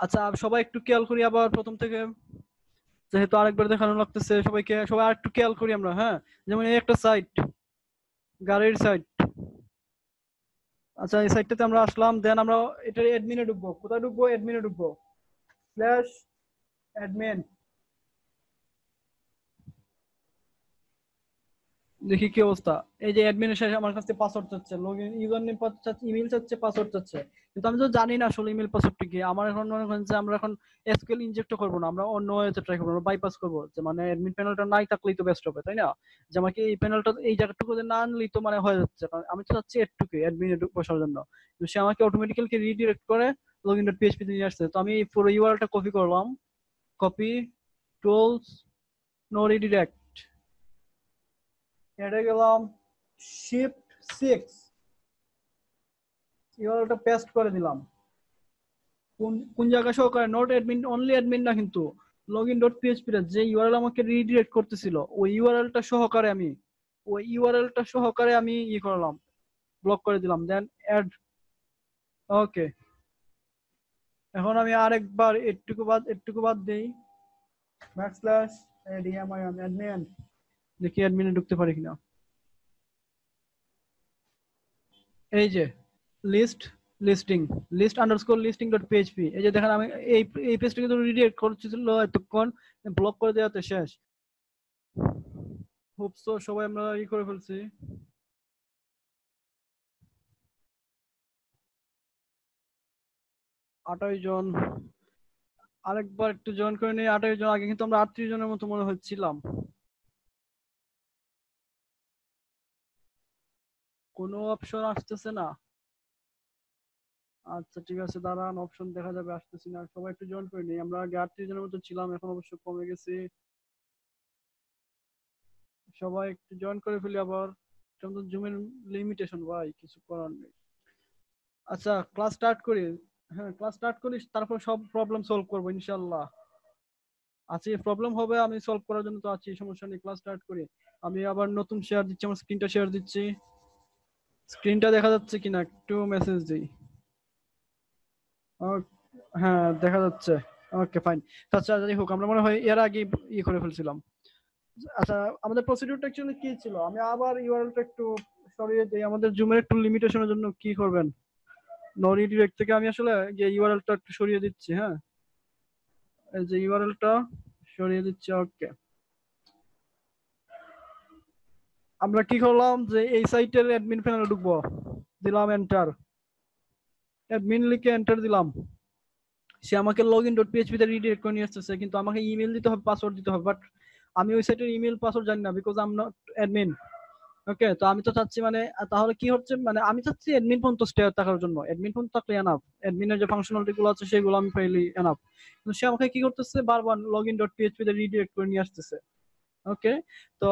আচ্ছা সবাই একটু খেয়াল করি আবার প্রথম থেকে, যেহেতু আরেকবার দেখানো লাগতেছে সবাইকে, সবাই আর একটু খেয়াল করি আমরা। হ্যাঁ যেমন এই একটা সাইট, গাড়ির সাইট। আচ্ছা এই সাইটটাতে আমরা আসলাম, দেন আমরা এটা অ্যাডমিনে ঢুকবো। কোথায় ঢুকবো? অ্যাডমিনে ঢুকবো, /admin। দেখি কি অবস্থা। এই যে অ্যাডমিন এসে আমার কাছে পাসওয়ার্ড চাচ্ছে, লগইন ইউজার নেম চাচ্ছে, ইমেল চাচ্ছে, পাসওয়ার্ড চাচ্ছে, কিন্তু আমি তো জানি না আসলে ইমেল পাসওয়ার্ডটা কি। আমার এখন মনে করেন যে আমরা এখন এসকিউএল ইনজেক্ট করবো না, আমরা অন্য ওয়েতে ট্রাই করবো, আমরা বাইপাস করবো, যে মানে অ্যাডমিন প্যানেলটা নাই থাকলেই তো বেস্ট হবে, তাই না? যে আমাকে এই প্যানেলটা এই জায়গাটুকু না আনলেই তো মানে হয়ে যাচ্ছে, কারণ আমি তো চাচ্ছি এটুকু অ্যাডমিনে বসার জন্য, কিন্তু সে আমাকে অটোমেটিক্যালি রিডিরেক্ট করে login.php তে নিয়ে আসছে। তো আমি পুরো ইউআরএলটা কপি করলাম, কপি টুলস, নো রিডিরেক্ট, হেডে গেলাম, Shift 6, ইউআরএলটা পেস্ট করে দিলাম। কোন কোন জায়গা সহকারে? নট অ্যাডমিন, অনলি অ্যাডমিন না, কিন্তু login.php এর যে ইউআরএল আমাকে রিডিরেক্ট করতেছিল ওই ইউআরএলটা সহকারে আমি করলাম, ব্লক করে দিলাম, দেন অ্যাড। ওকে, এখন আমি আরেকবার একটুকু বাদ দেই, /admin, দেখি অ্যাডমিনে ঢুকতে পারি কিনা। এই যে list_listing.php, এই যে দেখেন আমি এই পেজটা কিন্তু রিডিরেক্ট করছিল এতক্ষণ, ব্লক করে দেওয়াতে শেষ। হোপ সো সবাই আমরা করে ফেলছি। আঠাশ জন, আরেকবার একটু জয়েন করে নিই। 28 জন, আগে কিন্তু আমরা 38 জনের মতো মনে হচ্ছিলাম। কোনো অপশন আসতেছে না। আচ্ছা ঠিক আছে, দাঁড়ান, অপশন দেখা যাবে, আসতেছি না। সবাই একটু জয়েন করে নিই। আমরা আগে 38 জনের মতো ছিলাম, এখন অবশ্য কমে গেছি। সবাই একটু জয়েন করে ফেলি আবার। জুমের লিমিটেশন ভাই, কিছু করার নেই। আচ্ছা ক্লাস স্টার্ট করি। হ্যাঁ ক্লাস স্টার্ট করি, তারপর সব প্রবলেম সলভ করবো ইনশাল্লাহ। আছি, প্রবলেম হবে আমি সলভ করার জন্য তো আছি, সমস্যা নেই। ক্লাস স্টার্ট করি। আমি আবার নতুন শেয়ার দিচ্ছি, আমার স্ক্রিনটা শেয়ার দিচ্ছি। স্ক্রিনটা দেখা যাচ্ছে কিনা একটু মেসেজ দিই। হ্যাঁ দেখা যাচ্ছে, ওকে ফাইন। আচ্ছা যাই হোক, আমরা মনে হয় এর আগে করে ফেলছিলাম। আচ্ছা আমাদের প্রসিডিউরটা অ্যাকচুয়ালি কি ছিল, আমি আবার ইউআরএলটা একটু সরিয়ে দিই। আমাদের জুমের একটু লিমিটেশনের জন্য কি করবেন, নো রিডিরেক্ট থেকে আমি আসলে যে ইউআরএলটা একটু সরিয়ে দিচ্ছি। হ্যাঁ এই যে ইউআরএলটা সরিয়ে দিচ্ছি। ওকে, আমরা কি করলাম যে এই সাইটের অ্যাডমিন প্যানেলে ঢুকবো, দিলাম এন্টার, অ্যাডমিন লিখে এন্টার দিলাম। সে আমাকে login.php তে রিডিরেক্ট করে নিয়ে আসতেছে, কিন্তু আমাকে ইমেল দিতে হবে, পাসওয়ার্ড দিতে হবে, বাট আমি ওই সাইটের ইমেল পাসওয়ার্ড জানি না, because I am not admin. Okay, তো আমি তো চাচ্ছি মানে, তাহলে কি হচ্ছে মানে, আমি চাচ্ছি অ্যাডমিন ফোন তো স্টে থাকার জন্য, অ্যাডমিন ফোন থাকলে এনাফ, অ্যাডমিনের যে ফাংশনালিটি গুলো আছে সেগুলো আমি পাইলি এনাফ। কিন্তু সে আমাকে কি করতেছে, বারবার login.php তে রিডিরেক্ট করে নিয়ে আসতেছে। ওকে, তো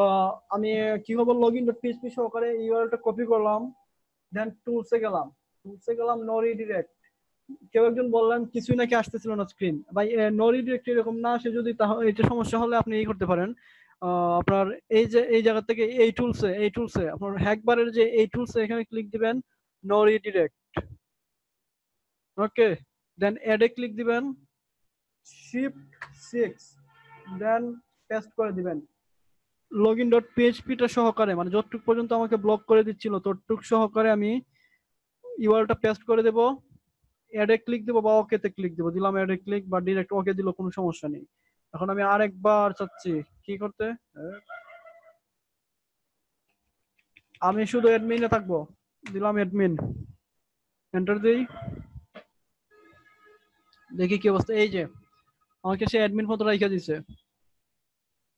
আমি কি করবো, login.php সহকারে ইউআরএলটা কপি করলাম, দেন টুলসে গেলাম, নো রিডিরেক্ট। কেউ একজন বললেন কিছুই নাকি আসতেছিল না স্ক্রিন, ভাই নো রিডিরেক্ট এরকম না আসে যদি, তাহলে এটা সমস্যা হলে আপনি এই করতে পারেন, আপনার এই যে এই জায়গা থেকে এই টুলসে আপনার হ্যাকবারের যে এই টুলসে এখানে ক্লিক দিবেন, নো রিডিরেক্ট। ওকে, দেন অ্যাডে ক্লিক দিবেন, Shift 6, দেন পেস্ট করে দিবেন। লগইন ডট পিএইচপি টা সহকারে, মানে যতটুকু পর্যন্ত আমাকে ব্লক করে দিচ্ছিল ততটুকু সহকারে আমি ইউআরএলটা পেস্ট করে দেব, অ্যাডে ক্লিক দেবো বা ওকে তে ক্লিক দেবো, দিলাম অ্যাডে ক্লিক বা ডিরেক্ট ওকে দিলেও কোনো সমস্যা নেই। এখন আমি আরেকবার চাচ্ছি কি করতে, আমি শুধু অ্যাডমিনে থাকবো, দিলাম অ্যাডমিন, এন্টার দিই, দেখি কি অবস্থা। এই যে আমাকে সে অ্যাডমিন পদ রাইখা দিছে,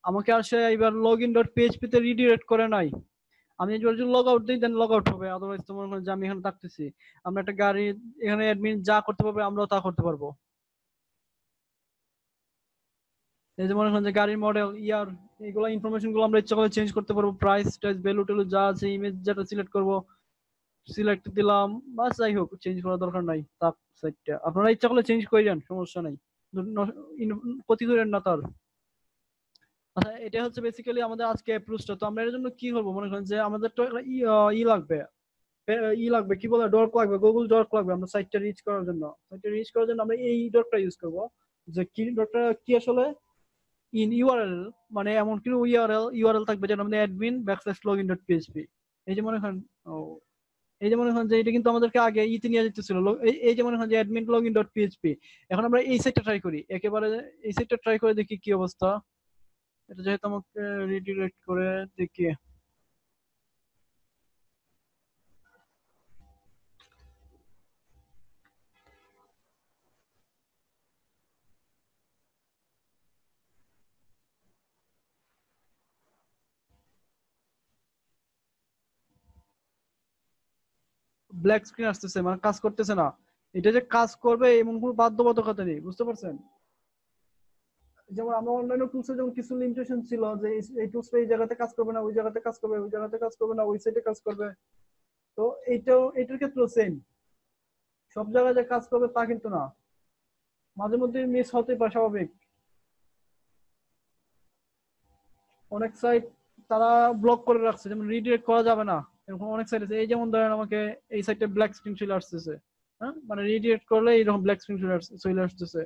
আমাকে আর সে এবার লগইন ডট পিএইচপি তে রিডিরেক্ট করে নাই। আমি এবার যদি লগ আউট দিই দেন লগ আউট হবে, আদারওয়াইজ তো মনে হয় যে আমি এখানে থাকতেছি। আমরা একটা গাড়ি এখানে অ্যাডমিন যা করতে পারবে আমরাও তা করতে পারবো। এই যে মনে করেন যে গাড়ির মডেল, ইয়ার, এগুলো ইনফরমেশন গুলো আমরা ইচ্ছা করে চেঞ্জ করতে পারবো, প্রাইস টাইস ভ্যালু ট্যালু যা আছে, ইমেজ যেটা সিলেক্ট করবো সিলেক্ট দিলাম, বাস যাই হোক চেঞ্জ করার দরকার নাই। তার সাইডটা আপনারা ইচ্ছা করলে চেঞ্জ করে দেন, সমস্যা নাই, ক্ষতি করেন না তার। আচ্ছা এটা হচ্ছে বেসিক্যালি আমাদের আজকে অ্যাপ্রোচটা। তো আমরা এর জন্য কি করবো, মনে করেন যে আমাদের তো একটা লাগবে, লাগবে কি বলে, ডর্ক লাগবে, গুগল ডর্ক লাগবে আমরা সাইটটা রিচ করার জন্য। সাইটটা রিচ করার জন্য আমরা এই ডর্কটা ইউজ করবো। যে কি ডর্কটা কি আসলে, ইন ইউআরএল, মানে এমন কোনো ইউআরএল থাকবে যেটা আমাদের অ্যাডমিন /login.php। এই যে মনে করেন এই যে মনে করেন যে এটা কিন্তু আমাদেরকে আগে ইতে নিয়ে যেতেছিল, এই যে মনে করেন যে admin.login.php। এখন আমরা এই সাইটটা ট্রাই করি, একেবারে এই সাইটটা ট্রাই করে দেখি কি অবস্থা। এটা যেহেতু আমাকে রিডিরেক্ট করে দেখি, ব্ল্যাক স্ক্রিন আসতেছে, মানে কাজ করতেছে না। এটা যে কাজ করবে এমন কোনো বাধ্যবাধকতা নেই, বুঝতে পারছেন? যেমন আমরা অনলাইন টুলসে যেমন কিছু লিমিটেশন ছিল যে এই টুলসটা এই জায়গাতে কাজ করবে না, ওই জায়গাতে কাজ করবে, ওই জায়গাতে কাজ করবে না, ওই সাইটে কাজ করবে। তো এটার ক্ষেত্রেও সেম, সব জায়গায় যে কাজ করবে তা কিন্তু না, মাঝে মধ্যে মিস হতে পারে, স্বাভাবিক। অনেক সাইট তারা ব্লক করে রাখছে, যেমন রিডিরেক্ট করা যাবে না, এরকম অনেক সাইট আছে। এই যেমন ধরেন আমাকে এই সাইটে ব্ল্যাক স্ক্রিন চলে আসতেছে, হ্যাঁ, মানে রিডিরেক্ট করলে এইরকম ব্ল্যাক স্ক্রিন চলে আসতেছে।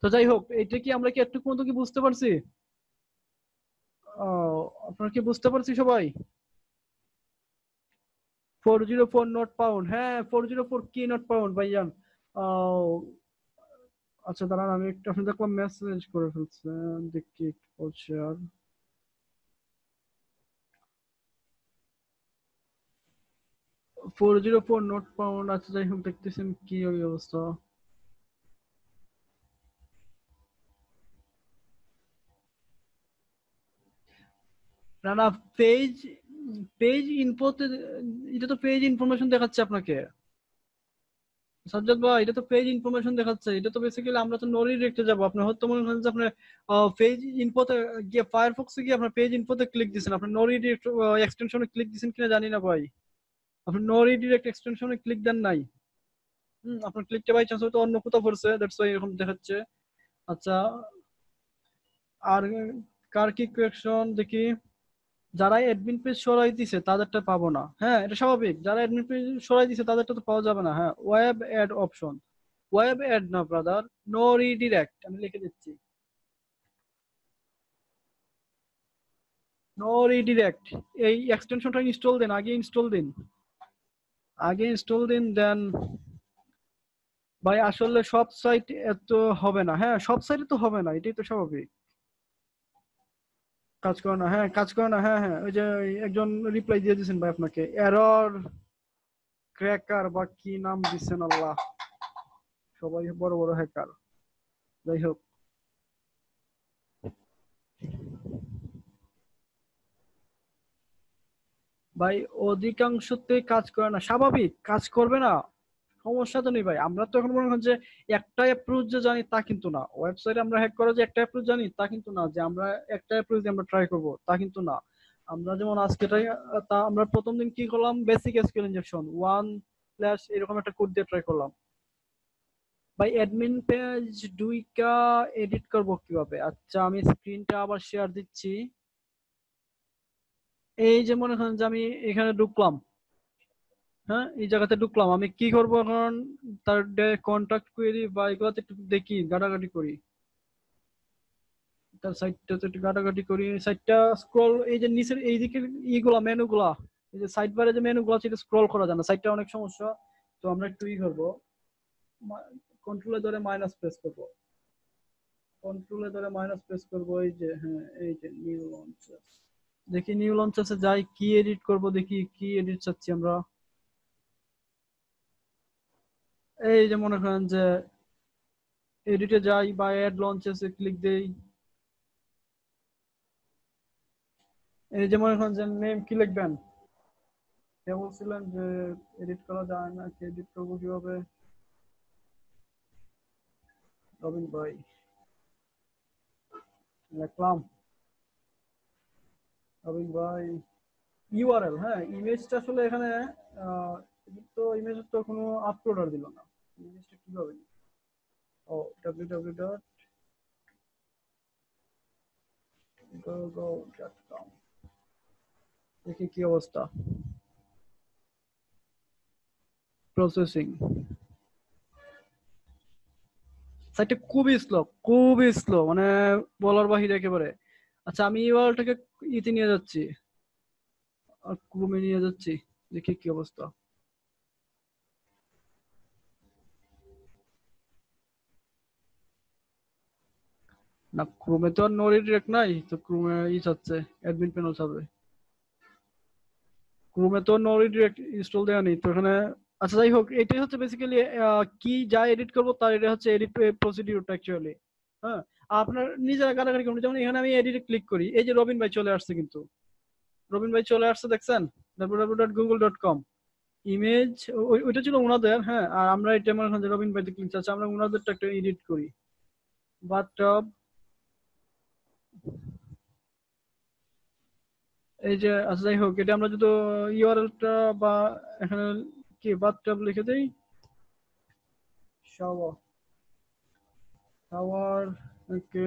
তো যাই হোক, এটা কি আমরা কি একটু মতো কি বুঝতে পারছি? আপনারা কি বুঝতে পারছি সবাই? 404 নট পাউন্ড, হ্যাঁ 404 কি নট পাউন্ড ভাইজান। আচ্ছা দাঁড়ান, আমি একটু আপনি দেখলাম মেসেজ করে ফেলছেন, দেখি একটু বলছে আর 404 নট পাউন্ড। আচ্ছা যাই হোক, দেখতেছেন কি ওই অবস্থা। না না, পেজ পেজ ইনফোতে, এটা তো পেজ ইনফরমেশন দেখাচ্ছে আপনাকে সাজ্জাদ ভাই, এটা তো পেজ ইনফরমেশন দেখাচ্ছে। এটা তো বেসিক্যালি আমরা তো নো রিডিরেক্টে যাব। আপনি হয়তো মনে করেন যে আপনি পেজ ইনফোতে গিয়ে ফায়ারফক্সে গিয়ে আপনার পেজ ইনফোতে ক্লিক দিয়েছেন, আপনি নো রিডিরেক্ট এক্সটেনশনে ক্লিক দিয়েছেন কিনা জানি না ভাই, আপনি নো রিডিরেক্ট এক্সটেনশনে ক্লিক দেন নাই। আপনার ক্লিকটা বাই চান্স হয়তো অন্য কোথাও পড়ছে, দ্যাটস ওয়াই এরকম দেখাচ্ছে। আচ্ছা, আর কার কি কোয়েকশন দেখি। যারা অ্যাডমিন পেজ সরাই দিছে তাদেরটা পাবো না, হ্যাঁ এটা স্বাভাবিক। যারা অ্যাডমিন পেজ সরাই দিছে তাদেরটা তো পাওয়া যাবে না। হ্যাঁ, web add option, web add না ব্রাদার, নো রিডিরেক্ট, আমি লিখে দিচ্ছি নো রিডিরেক্ট। এই এক্সটেনশনটা ইনস্টল দিন, আগে ইনস্টল দিন, আগে ইনস্টল দিন, দেন ভাই আসলে সব সাইট এত হবে না, হ্যাঁ সব সাইটে তো হবে না, এটাই তো স্বাভাবিক। কাজ করে না, হ্যাঁ কাজ করে না, হ্যাঁ হ্যাঁ, ওই যে একজন রিপ্লাই দিয়ে দিয়েছেন ভাই আপনাকে, এরর ক্র্যাকার বা কি নাম দিচ্ছেন, আল্লাহ, সবাই বড় বড় হ্যাকার। যাই হোক, ভাই অধিকাংশতে কাজ করে না, স্বাভাবিক কাজ করবে না, সমস্যা তো নেই ভাই। আমরা তো এখন মনে করেন যে একটা অ্যাপ্রোচ যে জানি তা কিন্তু না, ওয়েবসাইটে আমরা হ্যাক করা যে একটা অ্যাপ্রোচ জানি তা কিন্তু না, যে আমরা একটা অ্যাপ্রোচ দিয়ে আমরা ট্রাই করব তা কিন্তু না। আমরা যেমন আজকে তা আমরা প্রথম দিন কি করলাম, বেসিক এসকিউএল ইনজেকশন 1 এরকম একটা কোড দিয়ে ট্রাই করলাম। ভাই অ্যাডমিন পেজ ডুইকা এডিট করব কিভাবে? আচ্ছা আমি স্ক্রিনটা আবার শেয়ার দিচ্ছি। এই যে মনে করেন যে আমি এখানে ঢুকলাম, হ্যাঁ এই জায়গাতে ঢুকলাম, আমি কি করব এখন, তার কন্টাক্ট কোয়েরি বা এগুলাতে একটু দেখি, ঘাটাঘাটি করি। তার সাইডটা একটু কাটাকাটি করি, সাইডটা স্ক্রল, এই যে নিচের এই দিকের ইগুলা মেনুগুলা, এই যে সাইড বারে যে মেনুগুলা আছে এটা স্ক্রল করা যায় না, সাইডটা অনেক সমস্যা। তো আমরা একটু করবো, কন্ট্রোলে ধরে মাইনাস প্রেস করবো, কন্ট্রোলে ধরে মাইনাস প্রেস করবো, এই যে হ্যাঁ এই যে নিউ লঞ্চেস, দেখি নিউ লঞ্চেসে যাই, কি এডিট করব, দেখি কি এডিট চাচ্ছি আমরা। এই যে মনে করেন যে এডিটে যাই বা অ্যাড লঞ্চেসে ক্লিক দেই, এই যে মনে করেন যে নেম কি লিখবেন, কে বলছিলেন যে এডিট করা যায় না, কি এডিট করবো কিভাবে, রবিন ভাই লিখলাম, রবিন ভাই ইউআরএল, হ্যাঁ ইমেজটা আসলে এখানে তো ইমেজের তো কোনো আপলোডার দিল না, ইমেজটা কিভাবে, ও www.gogo.com, দেখি কি অবস্থা, প্রসেসিং, সাইটটা খুবই স্লো মানে বলার বাহিরে একেবারে। আচ্ছা আমি ইউআরএলটাকে ইতে নিয়ে যাচ্ছি, আর ক্রোমে নিয়ে যাচ্ছি, দেখি কি অবস্থা। না ক্রোমে তো আর নো রিডাইরেক্ট নাই, তো ক্রোমে চাচ্ছে অ্যাডমিন প্যানেল চাবে, ক্রোমে তো নো রিডাইরেক্ট ইনস্টল দেওয়া নেই তো এখানে। আচ্ছা যাই হোক, এটাই হচ্ছে বেসিক্যালি কি যা এডিট করবো তার, এটা হচ্ছে এডিট প্রসিডিউরটা অ্যাকচুয়ালি। হ্যাঁ আপনার নিজেরা কাটাকাটি করুন, যেমন এখানে আমি এডিটে ক্লিক করি, এই যে রবিন ভাই চলে আসছে, কিন্তু রবিন ভাই চলে আসছে দেখছেন, www.google.com ইমেজ, ওইটা ছিল ওনাদের, হ্যাঁ আর আমরা এটা মনে হয় যে রবিন ভাই ক্লিক চাচ্ছি, আমরা ওনাদেরটা একটা এডিট করি, বাথটব, এই যে। আচ্ছা যাই হোক, এটা আমরা যদি ইউআরএলটা বা এখানে কি বাথটব লিখে দেই, শাওয়ার, শাওয়ার, ওকে,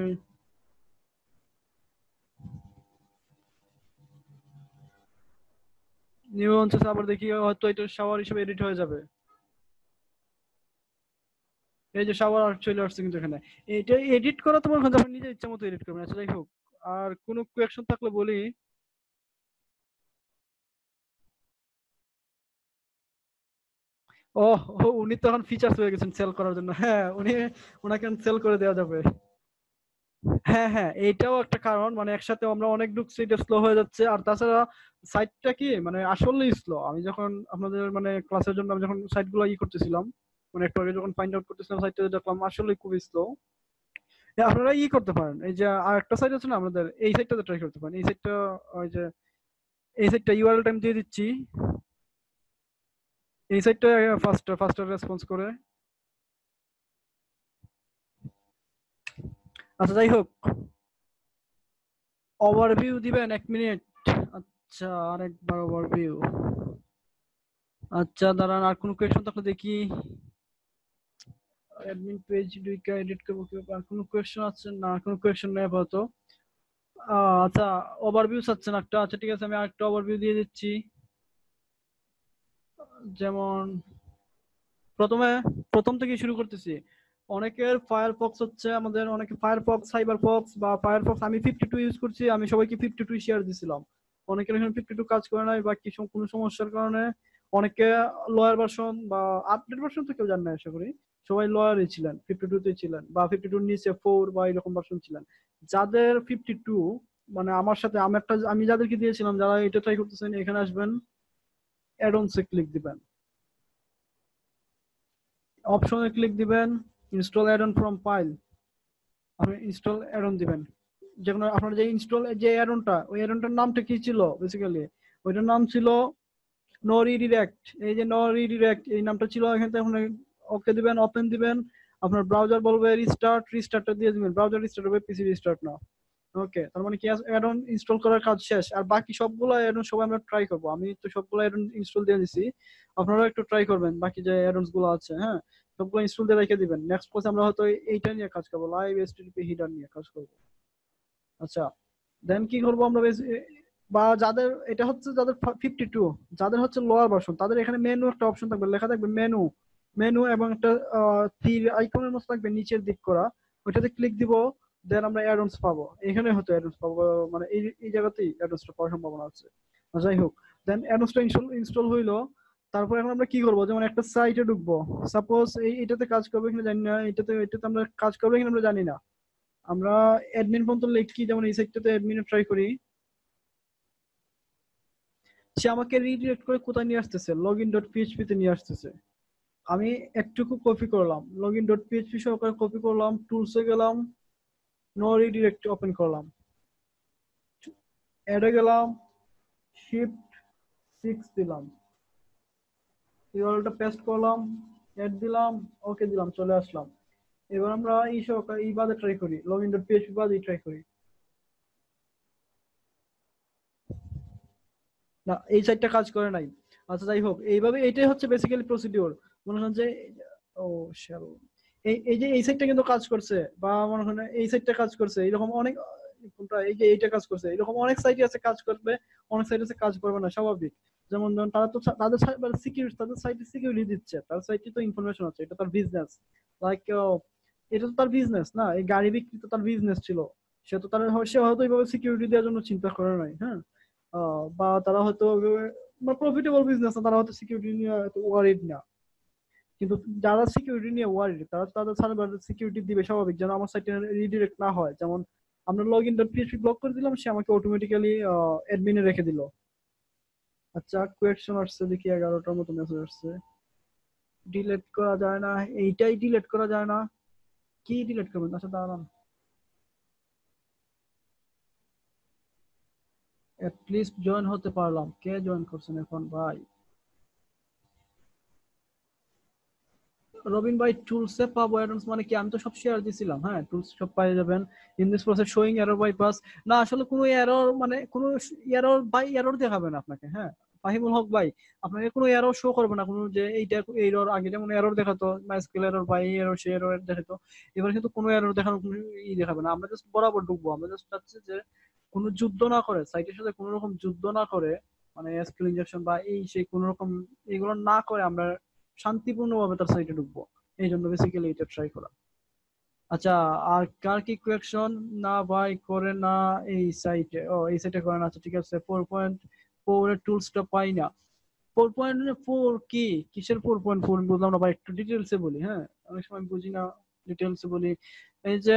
নিউ লঞ্চেস, আবার দেখি হয়তো এটা শাওয়ার হিসেবে এডিট হয়ে যাবে, এই যে শাওয়ার চলে আসছে, কিন্তু এখানে এটা এডিট করা তোমার মনে হয় আপনি নিজের ইচ্ছা মতো এডিট করবেন। আচ্ছা যাই হোক, আর কোনো কোয়েকশন থাকলে বলি। ও ও, উনি তো এখন ফিচার্স হয়ে গেছেন সেল করার জন্য, হ্যাঁ ওনাকে সেল করে দেওয়া যাবে। হ্যাঁ হ্যাঁ, এইটাও একটা কারণ, মানে একসাথে আমরা অনেক ঢুকছি, এটা স্লো হয়ে যাচ্ছে। আর তাছাড়া সাইটটা কি মানে আসলেই স্লো, আমি যখন আপনাদের মানে ক্লাসের জন্য আমি যখন সাইটগুলো করতেছিলাম, মানে একটু আগে যখন ফাইন্ড আউট করতেছিলাম, সাইটটা দেখলাম আসলে খুবই স্লো। আপনারা করতে পারেন, এই যে আর একটা সাইট আছে না আমাদের, এই সাইটটাতে ট্রাই করতে পারেন, এই সাইটটা, ওই যে এই সাইটটা ইউআরএল টাইম দিয়ে দিচ্ছি, এই সাইটটা ফাস্টার রেসপন্স করে। আচ্ছা যাই হোক, ওভারভিউ দিবেন 1 মিনিট। আচ্ছা আরেকবার ওভারভিউ, আচ্ছা দাঁড়ান, আর কোনো কোয়েশ্চন থাকলে দেখি, অ্যাডমিন পেজ দুইটা এডিট করবো কিভাবে, আর কোনো কোয়েশ্চন আছে না, কোনো কোয়েশ্চন নেই আপাতত। আচ্ছা ওভারভিউ চাচ্ছেন একটা, আচ্ছা ঠিক আছে আমি আরেকটা ওভারভিউ দিয়ে দিচ্ছি। যেমন প্রথম থেকে শুরু করতেছি, অনেকের ফায়ারফক্স হচ্ছে, আমাদের অনেকে ফায়ারফক্স, সাইবারফক্স বা ফায়ারফক্স, আমি 52 ইউজ করছি, আমি সবাইকে 52 শেয়ার দিছিলাম, অনেকের এখানে 52 কাজ করে নাই বা কিছু কোনো সমস্যার কারণে, অনেকে লয়ার ভার্সন বা আপডেট ভার্সন তো কেউ জানে না, আশা করি সবাই লয়ারই ছিলেন, 52 তে ছিলেন বা 52 নিচে 4 বা এরকম ভার্সন ছিলেন। যাদের 52 মানে আমার সাথে আমি যাদেরকে দিয়েছিলাম, যারা এটা ট্রাই করতেছেন, এখানে আসবেন, অ্যাড অনসে ক্লিক দিবেন, অপশনে ক্লিক দিবেন, install add on from file, আপনি ইনস্টল অ্যাড অন দিবেন, যেকোনো আপনার যে ইনস্টল যে অ্যাড অনটা, ওই অ্যাড অনটার নামটা কি ছিল, বেসিক্যালি ওইটার নাম ছিল নো রিডিরেক্ট, এই যে নো রিডিরেক্ট এই নামটা ছিল, এখান থেকে আপনি ওকে দিবেন, ওপেন দিবেন, আপনার ব্রাউজার বলবে রিস্টার্টটা দিয়ে দিবেন, ব্রাউজার রিস্টার্ট হবে, পিসি রিস্টার্ট না। ওকে, তার মানে কি অ্যাড অন ইনস্টল করার কাজ শেষ, আর বাকি সবগুলো অ্যাড অন সবাই আমরা ট্রাই করব, আমি তো সবগুলো অ্যাড অন ইনস্টল দিয়ে দিছি, আপনারা একটু ট্রাই করবেন বাকি যে অ্যাড অনস গুলো আছে, হ্যাঁ সবগুলো ইনস্টল দিয়ে রেখে দিবেন। নেক্সট ক্লাসে আমরা হয়তো এইটা নিয়ে কাজ করব, লাইভ এসটিডিপি হিডার নিয়ে কাজ করব। আচ্ছা দেন কি করব আমরা, বা যাদের এটা হচ্ছে যাদের 52, যাদের হচ্ছে লোয়ার ভার্সন, তাদের এখানে মেনু একটা অপশন থাকবে, লেখা থাকবে মেনু এবং একটা তীর আইকনের মতো থাকবে নিচের দিক করা, ওইটাতে ক্লিক দিব, দেন আমরা অ্যাডন্স পাবো, এখানে হয়তো অ্যাডন্স পাবো, মানে এই জায়গাতেই অ্যাডন্সটা পাওয়ার সম্ভাবনা আছে। যাই হোক, দেন অ্যাডন্সটা ইনস্টল হইলো। তারপর এখন আমরা কি করবো, যেমন একটা সাইটে ঢুকবো, সাপোজ এটাতে কাজ করবে কিনা জানি না, এটাতে আমরা কাজ করবে কিনা আমরা জানি না। আমরা অ্যাডমিন পর্যন্ত লিখি, যেমন এই সাইটটাতে অ্যাডমিনে ট্রাই করি, সে আমাকে রিডিরেক্ট করে কোথায় নিয়ে আসতেছে, login.php তে নিয়ে আসতেছে। আমি একটুকু কপি করলাম, login.php সহকারে কপি করলাম, টুলসে গেলাম, নো রিডিরেক্ট ওপেন করলাম, অ্যাডে গেলাম, শিফট 6 দিলাম, ইউআরএলটা পেস্ট করলাম, অ্যাড দিলাম, ওকে দিলাম, চলে আসলাম। এবার আমরা এই সহকারে এই বাদে ট্রাই করি, login.php বাদে ট্রাই করি। না, এই সাইটটা কাজ করে নাই। আচ্ছা যাই হোক, এইভাবে এইটাই হচ্ছে বেসিক্যালি প্রসিডিওর। মনে করেন যে ও শ্যাল, এই যে এই সাইটটা কিন্তু কাজ করছে, বা মনে করেন এই সাইটটা কাজ করছে, এরকম অনেক, কোনটা, এই যে এইটা কাজ করছে, এরকম অনেক সাইটই আছে কাজ করবে, অনেক সাইট আছে কাজ করবে না, স্বাভাবিক। যেমন ধরুন তারা তো তাদের সিকিউরিটি, তাদের সাইটে সিকিউরিটি দিচ্ছে, তার সাইটে তো ইনফরমেশন আছে, এটা তার বিজনেস। লাইক এটা তো তার বিজনেস না, এই গাড়ি বিক্রি তো তার বিজনেস ছিল। সে তো তার সে হয়তো এইভাবে সিকিউরিটি দেওয়ার জন্য চিন্তা করে নাই, হ্যাঁ। বা তারা হয়তো প্রফিটেবল বিজনেস, তারা হয়তো সিকিউরিটি নিয়ে ওয়ারিড না। কিন্তু যারা সিকিউরিটি নিয়ে ওয়ারিড, তারা তাদের সার্ভার সিকিউরিটি দিবে, স্বাভাবিক, যেন আমার সাইটে রিডিরেক্ট না হয়। যেমন আমরা login.php ব্লক করে দিলাম, সে আমাকে অটোমেটিক্যালি অ্যাডমিনে রেখে দিল। আচ্ছা, কোয়েকশন আসছে দেখি, 11টার মতো মেসেজ আসছে। ডিলিট করা যায় না, এইটাই ডিলিট করা যায় না, কি ডিলিট করবেন? আচ্ছা দাঁড়ান, লিস্ট জয়েন হতে পারলাম, কে জয়েন করছেন এখন ভাই? রবিন ভাই, টুলসে পাবো অ্যাডন্স মানে কি? আমি তো সব শেয়ার দিছিলাম, হ্যাঁ, টুলস সব পেয়ে যাবেন। In this process showing error bypass, না আসলে কোনো এরর, মানে কোনো এরর বাই এরর দেখাবে না আপনাকে, হ্যাঁ। ফাহিমুল হক ভাই, আপনাকে কোনো এরর শো করবে না, কোনো যে এইটা এরর, আগে যেমন এরর দেখাতো মাইস্কুয়েল এরর বা এই এরর সেই এরর দেখাতো, এবার কিন্তু কোনো এরর দেখানো, কোনো দেখাবে না। আমরা জাস্ট বরাবর ঢুকবো, আমরা জাস্ট চাচ্ছি যে কোনো যুদ্ধ না করে, সাইটের সাথে কোনো রকম যুদ্ধ না করে, মানে এসকিউএল ইনজেকশন বা এই সেই কোনো রকম এগুলো না করে আমরা শান্তিপূর্ণভাবে তার সাইটে ঢুকবো। এই জন্য বেসিক্যালি এটা ট্রাই করা। আচ্ছা, আর কার কি কোয়েকশন? না ভাই করে না এই সাইটে, ও এই সাইটে করে না, আচ্ছা ঠিক আছে। 4.4 এর টুলসটা পাই না। 4.4 কি, কিসের 4.4 বুঝলাম না ভাই, একটু ডিটেলসে বলি, হ্যাঁ, অনেক সময় বুঝি না, ডিটেলসে বলি। এই যে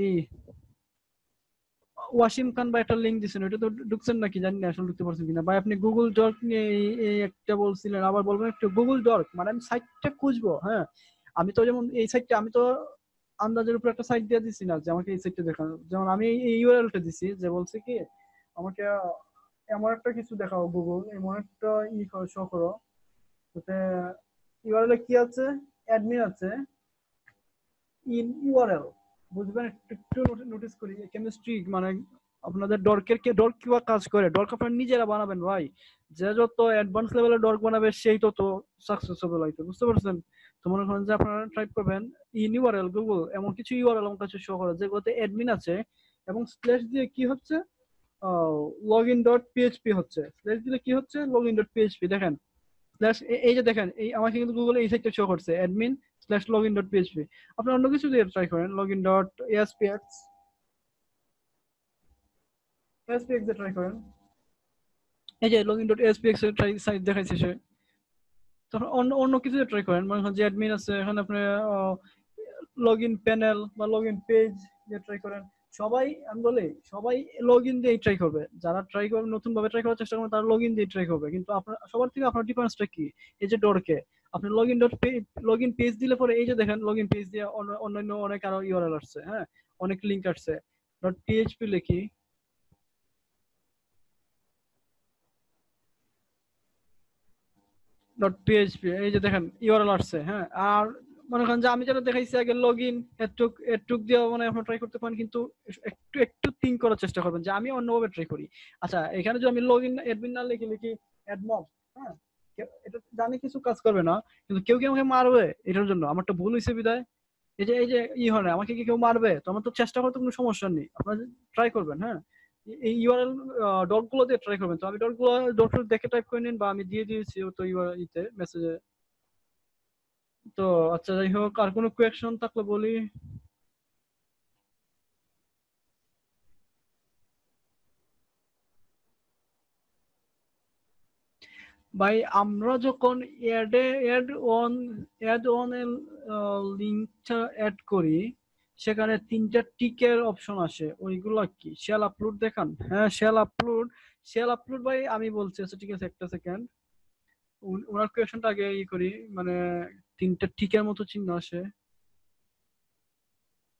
এই ওয়াসিম খান ভাই একটা লিংক দিছেন, ওটা তো ঢুকছেন নাকি জানি না, আসলে ঢুকতে পারছেন কিনা ভাই। আপনি গুগল ডক নিয়ে এই একটা বলছিলেন, আবার বলবেন একটু। গুগল ডক মানে আমি সাইটটা খুঁজবো, হ্যাঁ। আমি তো যেমন এই সাইটটা, আমি তো আন্দাজের উপর একটা সাইট দিয়ে দিছি না যে আমাকে এই সাইটটা দেখানো। যেমন আমি এই ইউআরএলটা দিছি, যে বলছে কি আমাকে এমন একটা কিছু দেখাও গুগল, এমন একটা শো করো, যাতে ইউআরএল কি আছে, অ্যাডমিন আছে, ইন ইউআরএল, বুঝবেন? একটু নোটিস করি কেমিস্ট্রি, মানে আপনাদের ডর্কের কে ডর্ক কিবা কাজ করে, ডর্ক আপনারা নিজেরা বানাবেন ভাই। যে যত অ্যাডভান্স লেভেলের ডর্ক বানাবে সেই তত সাকসেসফুল হইতে, বুঝতে পারছেন? তো মনে করেন যে আপনারা ট্রাই করবেন ইন ইউআরএল গুগল, এমন কিছু ইউআরএল আমার কাছে শো করে যেগুলোতে অ্যাডমিন আছে, এবং স্ল্যাশ দিয়ে কি হচ্ছে, login.php হচ্ছে, স্ল্যাশ দিলে কি হচ্ছে, login.php। দেখেন স্ল্যাশ, এই যে দেখেন, এই আমাকে কিন্তু গুগলে এই সাইটটা শো করছে, অ্যাডমিন স্ল্যাশ login.php। আপনি অন্য কিছু দিয়ে ট্রাই করেন, login.aspx, aspx দিয়ে ট্রাই করেন, এই যে login.aspx এর সাইট দেখাইছে সে। তখন অন্য অন্য কিছু দিয়ে ট্রাই করেন, মানে যে অ্যাডমিন আছে এখানে, আপনি লগইন প্যানেল বা লগইন পেজ দিয়ে ট্রাই করেন। সবাই, আমি বলি সবাই লগইন দিয়ে ট্রাই করবে, যারা ট্রাই করবে নতুন ভাবে ট্রাই করার চেষ্টা করবে তারা লগইন দিয়ে ট্রাই করবে। কিন্তু আপনার সবার থেকে আপনার ডিফারেন্সটা কি? এই যে ডরকে আপনি লগইন পেজ দিলে পরে, এই যে দেখেন লগইন পেজ দিয়ে অন্যান্য অনেক আরো ইউআরএল আসছে, হ্যাঁ, অনেক লিংক আসছে। .php লিখি, .php, এই যে দেখেন ইউআরএল আসছে, হ্যাঁ। আর মনে করেন যে আমি যেটা দেখাইছি আগে, লগইন এটুক দিয়ে মানে আপনি ট্রাই করতে পারেন, কিন্তু একটু একটু থিঙ্ক করার চেষ্টা করবেন যে আমি অন্যভাবে ট্রাই করি। আচ্ছা, এখানে যদি আমি লগইন অ্যাডমিন না লিখি অ্যাডমন, হ্যাঁ, এটা জানি কিছু কাজ করবে না, কিন্তু কেউ কি আমাকে মারবে এটার জন্য? আমারটা ভুল হয়েছে বিদায় এই যে হয় না, আমাকে কি কেউ মারবে? তো আমার তো চেষ্টা করতে কোনো সমস্যা নেই, আপনারা ট্রাই করবেন, হ্যাঁ। এই ইউআরএল ডট গুলো দিয়ে ট্রাই করবেন। তো আমি ডট দেখে টাইপ করে নিন, বা আমি দিয়ে দিয়েছি তো ইউআরএল মেসেজে। তো আচ্ছা যাই হোক, আর কোনো কোয়েকশন থাকলে বলি। ভাই আমরা যখন অ্যাড অন লিঙ্কটা অ্যাড করি, সেখানে 3টা টিকের অপশন আসে, ওইগুলা কি? শ্যাল আপলোড দেখান। হ্যাঁ, শ্যাল আপলোড ভাই আমি বলছি। আচ্ছা ঠিক আছে, একটা সেকেন্ড, ওনার কোয়েশনটা আগে করি। মানে 3টা টিকের মতো চিহ্ন আসে।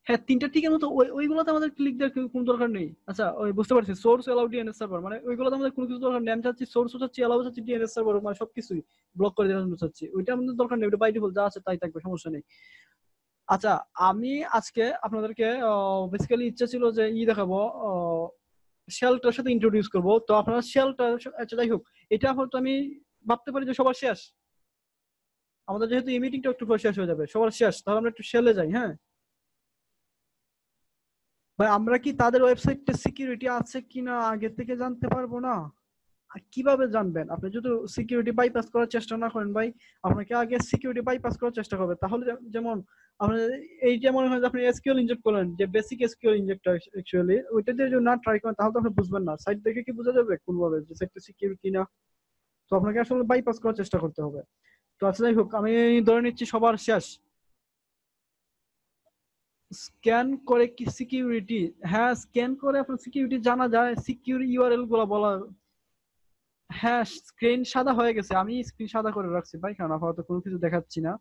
হ্যাঁ, 3টা টিকের মতো, ওইগুলোতে আমাদের ক্লিক দেওয়ার কোনো দরকার নেই। আচ্ছা, ওই বুঝতে পারছি, সোর্স অ্যালাউ ডিএনএস সার্ভার, মানে ওইগুলোতে আমাদের কোনো কিছু দরকার নেই। আমি চাচ্ছি সোর্সও চাচ্ছি, অ্যালাউ চাচ্ছি, ডিএনএস সার্ভার, মানে সবকিছুই ব্লক করে দেওয়ার জন্য চাচ্ছি। ওইটা আমাদের দরকার নেই, ওটা বাই ডিফল্ট যা আছে তাই থাকবে, সমস্যা নেই। আচ্ছা, আমি আজকে আপনাদেরকে বেসিক্যালি ইচ্ছা ছিল যে দেখাবো, শেলটার সাথে ইন্ট্রোডিউস করবো। তো আপনারা শেলটা, আচ্ছা যাই হোক, এটা হয়তো আমি ভাবতে পারি যে সবার শেষ, আমাদের যেহেতু এই মিটিংটা একটু পরে শেষ হয়ে যাবে, সবার শেষ, তাহলে আমরা একটু শেলে যাই। হ্যাঁ ভাই, আমরা কি তাদের ওয়েবসাইটে সিকিউরিটি আছে কিনা আগে থেকে জানতে পারবো না? আর কিভাবে জানবেন? আপনি যদি সিকিউরিটি বাইপাস করার চেষ্টা না করেন ভাই, আপনাকে আগে সিকিউরিটি বাইপাস করার চেষ্টা করবে। তাহলে যেমন আপনি এই যে মনে হয় যে আপনি এসকিউএল ইনজেক্ট করলেন, যে বেসিক এসকিউএল ইনজেক্টর অ্যাকচুয়ালি ওইটা দিয়ে যদি না ট্রাই করেন, তাহলে তো আপনি বুঝবেন না। সাইট দেখে কি বোঝা যাবে কোনভাবে যে সাইটটা সিকিউর কিনা? তো আপনাকে আসলে বাইপাস করার চেষ্টা করতে হবে। তো আচ্ছা যাই হোক, আমি ধরে নিচ্ছি সবার শেষ। স্ক্যান করে কি সিকিউরিটি? হ্যাঁ, স্ক্যান করে আপনার সিকিউরিটি জানা যায়, সিকিউর ইউআরএল গুলো বলা। হ্যাঁ, স্ক্রিন সাদা হয়ে গেছে, আমি স্ক্রিন সাদা করে রাখছি ভাই, কারণ আপাতত কোনো কিছু দেখাচ্ছি না।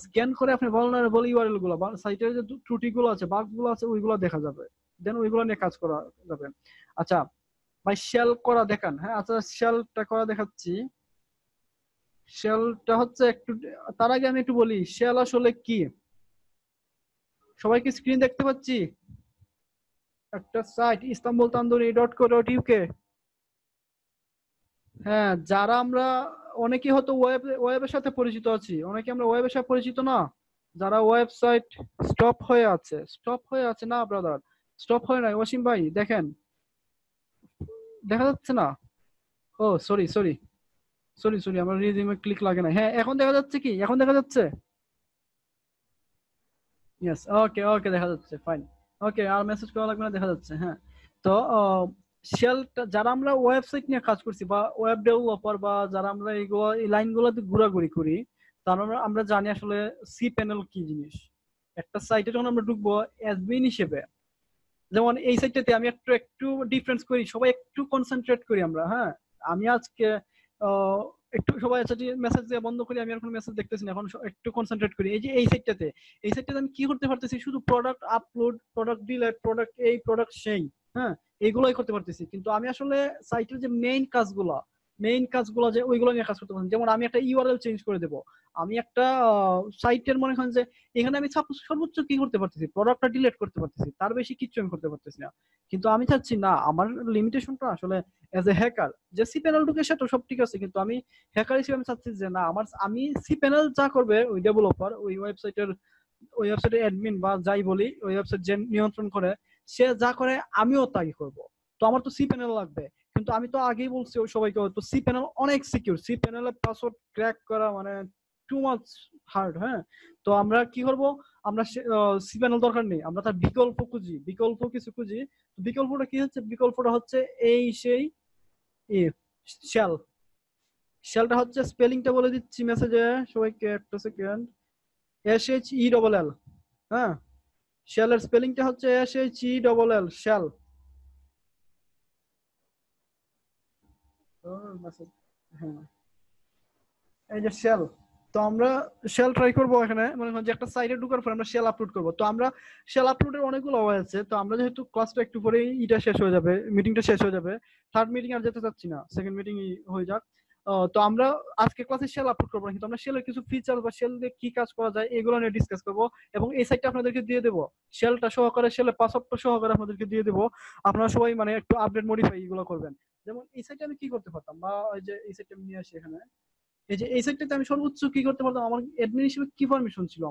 স্ক্যান করে আপনি ভালনারেবল ইউআরএল গুলো বা সাইটের যে ত্রুটিগুলো আছে, বাগ গুলো আছে, ওইগুলো দেখা যাবে, দেন ওইগুলো নিয়ে কাজ করা যাবে। আচ্ছা ভাই, শেল করা দেখান। হ্যাঁ আচ্ছা, শেলটা করা দেখাচ্ছি। শেলটা হচ্ছে একটু, তার আগে আমি একটু বলি শেল আসলে কি। সবাই কি স্ক্রিন দেখতে পাচ্ছি? একটা সাইট istanbultanduri.co.uk। হ্যাঁ, যারা আমরা অনেকে হয়তো ওয়েবের সাথে পরিচিত আছি, অনেকে আমরা ওয়েবের সাথে পরিচিত না। যারা ওয়েবসাইট স্টপ হয়ে আছে না ব্রাদার, স্টপ হয় নাই। ওয়াসিম ভাই দেখেন, দেখা যাচ্ছে না? ও সরি সরি সরি সরি, আমার রিজিউমে ক্লিক লাগে না। হ্যাঁ, এখন দেখা যাচ্ছে কি? এখন দেখা যাচ্ছে? ইয়েস, ওকে ওকে, দেখা যাচ্ছে, ফাইন। ওকে, আর মেসেজ করা লাগবে না, দেখা যাচ্ছে। হ্যাঁ, তো শেলটা যারা আমরা ওয়েবসাইট নিয়ে কাজ করছি বা ওয়েব ডেভেলপার, বা যারা আমরা এই লাইনগুলোতে ঘোরাঘুরি করি, তার আমরা জানি আসলে সি প্যানেল কি জিনিস। একটা সাইটে যখন আমরা ঢুকবো অ্যাডমিন হিসেবে, যেমন এই সাইটটাতে আমি একটু একটু ডিফারেন্স করি, সবাই একটু কনসেন্ট্রেট করি আমরা। হ্যাঁ, আমি আজকে একটু সবাই আচ্ছা মেসেজ দিয়ে বন্ধ করি, আমি এখন মেসেজ দেখতেছি না, এখন একটু কনসেন্ট্রেট করি। এই যে এই সাইটটাতে আমি কি করতে পারতেছি? শুধু product upload, product delete, product এই, প্রোডাক্ট সেই। হ্যাঁ, এইগুলোই করতে পারতেছি, কিন্তু আমি আসলে সাইটের যে মেইন কাজগুলো যে ওইগুলো নিয়ে কাজ করতে পারছি। যেমন আমি একটা ইউআরএল চেঞ্জ করে দেবো, আমি একটা সাইটের মনে করেন যে এখানে আমি সর্বোচ্চ কি করতে পারতেছি? প্রোডাক্টটা ডিলিট করতে পারতেছি, তার বেশি কিচ্ছু আমি করতে পারতেছি না। কিন্তু আমি চাচ্ছি না, আমার লিমিটেশনটা আসলে এজ এ হ্যাকার, যে সি প্যানেল ঢুকে সেটা সব ঠিক আছে, কিন্তু আমি হ্যাকার হিসেবে আমি চাচ্ছি যে না, আমি সি প্যানেল যা করবে ওই ডেভেলপার, ওই ওয়েবসাইটের অ্যাডমিন বা যাই বলি, ওই ওয়েবসাইট যে নিয়ন্ত্রণ করে, সে যা করে আমিও তাই করব। তো আমার তো সি প্যানেল লাগবে। কিন্তু আমি তো আগেই বলছি ওই সবাইকে, তো সি প্যানেল অনেক সিকিউর, সি প্যানেলের পাসওয়ার্ড ক্র্যাক করা মানে টু মাচ হার্ড। হ্যাঁ, তো আমরা কি করব? আমরা সি প্যানেল দরকার নেই, আমরা তার বিকল্প কিছু খুঁজি। বিকল্পটা কি হচ্ছে? বিকল্পটা হচ্ছে এই সেই শেল। শেলটা হচ্ছে, স্পেলিংটা বলে দিচ্ছি মেসেজে সবাইকে, একটা সেকেন্ড। SHELL। হ্যাঁ, শেলের স্পেলিংটা হচ্ছে SHELL, শেল। হ্যাঁ, এই যে শেল। তো আমরা শেল ট্রাই করবো এখানে, মনে হয় যে একটা সাইটে ঢোকার পর আমরা শেল আপলোড করবো। তো আমরা শেল আপলোডের অনেকগুলো ওয়ে আছে। তো আমরা যেহেতু ক্লাসটা একটু পরেই শেষ হয়ে যাবে, মিটিংটা শেষ হয়ে যাবে, থার্ড মিটিং আর যেতে চাচ্ছি না, সেকেন্ড মিটিং হয়ে যাক। তো আমরা আজকে ক্লাসে শেল আপলোড করবো না, কিন্তু আমরা শেলের কিছু ফিচার বা শেল দিয়ে কি কাজ করা যায় এগুলো নিয়ে ডিসকাস করবো, এবং এই সাইটটা আপনাদেরকে দিয়ে দেবো, শেলটা সহকারে, শেলের পাসওয়ার্ডটা সহকারে আপনাদেরকে দিয়ে দেবো। আপনারা সবাই মানে একটু আপডেট মডিফাই এগুলো করবেন। যেমন এই সাইটে আমি কি করতে পারতাম, বা ওই যে এই সাইটটা আমি নিয়ে আসি এখানে, এই যে এই সাইটটাতে আমি সর্বোচ্চ কি করতে পারতাম? আমার অ্যাডমিন হিসেবে কি পারমিশন ছিল?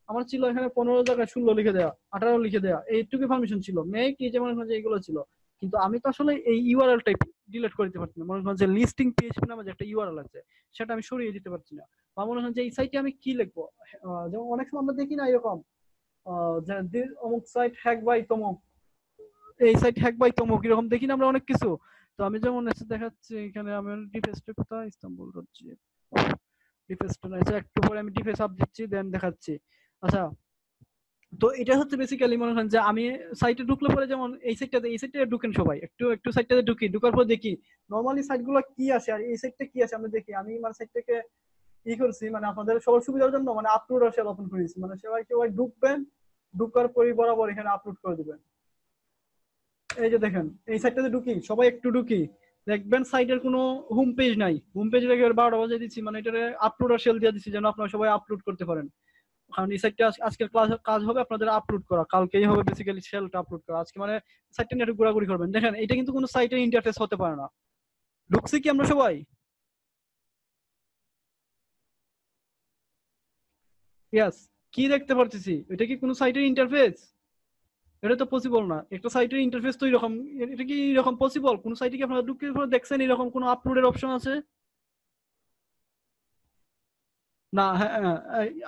আমার ছিল এখানে 15 জায়গায় 16 লিখে দেয়া, 18 লিখে দেয়া, এইটুকু পারমিশন ছিল। মেক এই যে মনে হয় যে এগুলো ছিল, কিন্তু আমি তো আসলে এই ইউআরএল টাইপ ডিলিট করে দিতে পারছি না। মনে হয় যে লিস্টিং পিএইচপি নামে যে একটা ইউআরএল আছে, সেটা আমি সরিয়ে দিতে পারছি না। বা মনে হয় যে এই সাইটে আমি কি লিখবো, যেমন অনেক সময় আমরা দেখি না এরকম, অমুক সাইট হ্যাক বাই তমুক, এই সাইট হ্যাক বাই তমুক, এরকম দেখি না আমরা অনেক কিছু। তো আমি যেমন এসে দেখাচ্ছি এখানে আমার ডিফেসটা কোথায়, ইস্তাম্বুল হচ্ছে ডিফেসটা না, একটু পরে আমি ডিফেস আপ দিচ্ছি দেন দেখাচ্ছি। আচ্ছা, তো এটা হচ্ছে বেসিক্যালি মনে করেন যে আমি সাইটে ঢুকলে পরে যেমন এই সাইটটাতে ঢুকেন সবাই, একটু সাইটটাতে ঢুকার পর দেখি নরমালি সাইটগুলো কি আসে আর এই সাইটটা কি আসে আমরা দেখি। আমি মানে সাইটটাকে করছি মানে আপনাদের সবার সুবিধার জন্য মানে আপলোড আর শেল ওপেন করেছি, মানে সবাই ঢুকবেন, ঢুকার পরই বরাবর এখানে আপলোড করে দিবেন। এই যে দেখেন এই সাইটটাতে ঢুকি, সবাই একটু ঢুকি, দেখবেন সাইটের কোনো হোম পেজ নাই, হোম পেজ রেখে 12টা বাজে দিচ্ছি, মানে এটারে আপলোড আর শেল দিয়ে দিচ্ছি যেন আপনারা সবাই আপলোড করতে পারেন। কারণ এই সাইটটা আজকের কাজ হবে আপনাদের আপলোড করা, কালকেই হবে বেসিক্যালি শেলটা আপলোড করা। আজকে মানে সাইটটা নিয়ে একটু ঘোরাঘুরি করবেন। দেখেন এটা কিন্তু কোনো সাইটের ইন্টারফেস হতে পারে না। ঢুকছি কি আমরা সবাই? ইয়াস, কি দেখতে পারতেছি? এটা কি কোনো সাইটের ইন্টারফেস? এটা তো পসিবল না। একটা সাইটের ইন্টারফেস তো এরকম, এটা কি এরকম পসিবল? কোন সাইটে কি আপনারা ঢুকে পরে দেখছেন এরকম কোনো আপলোডের অপশন আছে? না, হ্যাঁ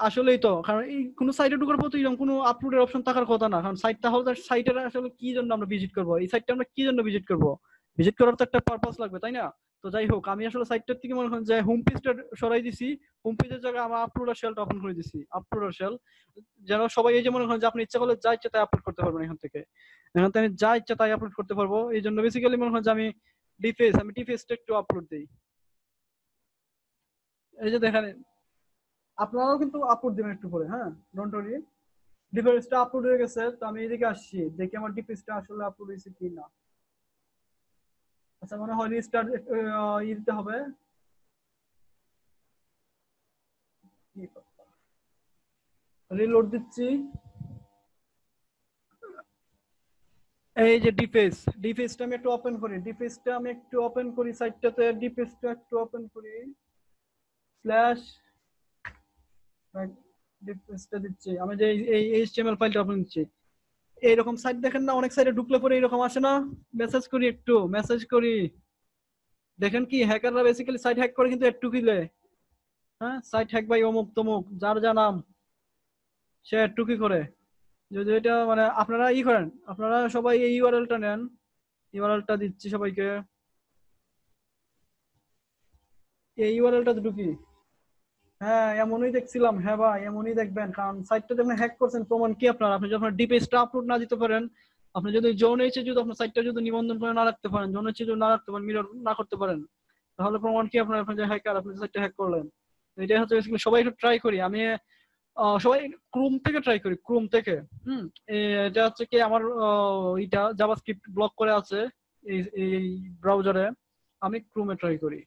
আসলেই তো, কারণ এই কোনো সাইটে ঢোকার পর তো এরকম কোনো আপলোডের অপশন থাকার কথা না। কারণ সাইটটা হলো সাইটের আসলে কি জন্য আমরা ভিজিট করব, এই সাইটটা আমরা কি জন্য ভিজিট করব? ভিজিট করার তো একটা পারপাস লাগবে, তাই না? তো যাই হোক, আমি আসলে সাইটটার থেকে মনে করেন যে হোম পেজটা সরাই দিছি, হোম পেজের জায়গায় আমরা আপলোড আর শেলটা ওপেন করে দিছি, আপলোড আর শেল, যেন সবাই এই যে মনে করেন যে আপনি ইচ্ছা করলে যা ইচ্ছা তাই আপলোড করতে পারবেন এখান থেকে আমি যা ইচ্ছা তাই আপলোড করতে পারবো। এই জন্য বেসিক্যালি মনে করেন যে আমি ডিফেসটা একটু আপলোড দিই। এই যে দেখেন আপনারাও কিন্তু আপলোড দিবেন একটু পরে, হ্যাঁ ডোন্ট ওয়ারি। ডিফেসটা আপলোড হয়ে গেছে, তো আমি এদিকে আসছি দেখি আমার ডিফেসটা আসলে আপলোড হয়েছে কি না। আচ্ছা, মনে হয় রিস্টার্ট দিতে হবে। রিলোড দিচ্ছি। এই যে ডিফেসটা আমি একটু ওপেন করি সাইটটাতে, ডিফেসটা একটু ওপেন করি স্ল্যাশ ডিফেসটা দিচ্ছি আমি, যে এই এইচটিএমএল ফাইলটা ওপেন দিচ্ছি। এইরকম সাইট দেখেন না, অনেক সাইটে ঢুকলে পরে এরকম আসে না? মেসেজ করি দেখেন কি হ্যাকাররা বেসিক্যালি সাইট হ্যাক করে কিন্তু একটু কিলে, হ্যাঁ সাইট হ্যাক বাই অমুক তমুক যার যা নাম সে একটু কি করে। যদি এটা মানে আপনারা করেন, আপনারা সবাই এই ইউআরএলটা নেন, ইউআরএলটা দিচ্ছি সবাইকে, এই ইউআরএলটাতে ঢুকি। হ্যাঁ এমনই দেখছিলাম, হ্যাঁ ভাই এমনই দেখবেন, কারণ সাইটটা যখন হ্যাক করছেন প্রমাণ কি আপনার, আপনি যখন ডিপেজটা আপলোড না দিতে পারেন, আপনি যদি জোন এসে যদি আপনার সাইটটা যদি নিবন্ধন করে না রাখতে পারেন, জোন এসে যদি না রাখতে পারেন, মিরর না করতে পারেন, তাহলে প্রমাণ কি আপনার, আপনি যে হ্যাকার, আপনি সাইটটা হ্যাক করলেন। এটাই হচ্ছে বেসিক্যালি, সবাই একটু ট্রাই করি। আমি সবাই ক্রোম থেকে ট্রাই করি, ক্রোম থেকে। এটা হচ্ছে কি আমার এটা জাভাস্ক্রিপ্ট ব্লক করে আছে এই ব্রাউজারে, আমি ক্রোমে ট্রাই করি।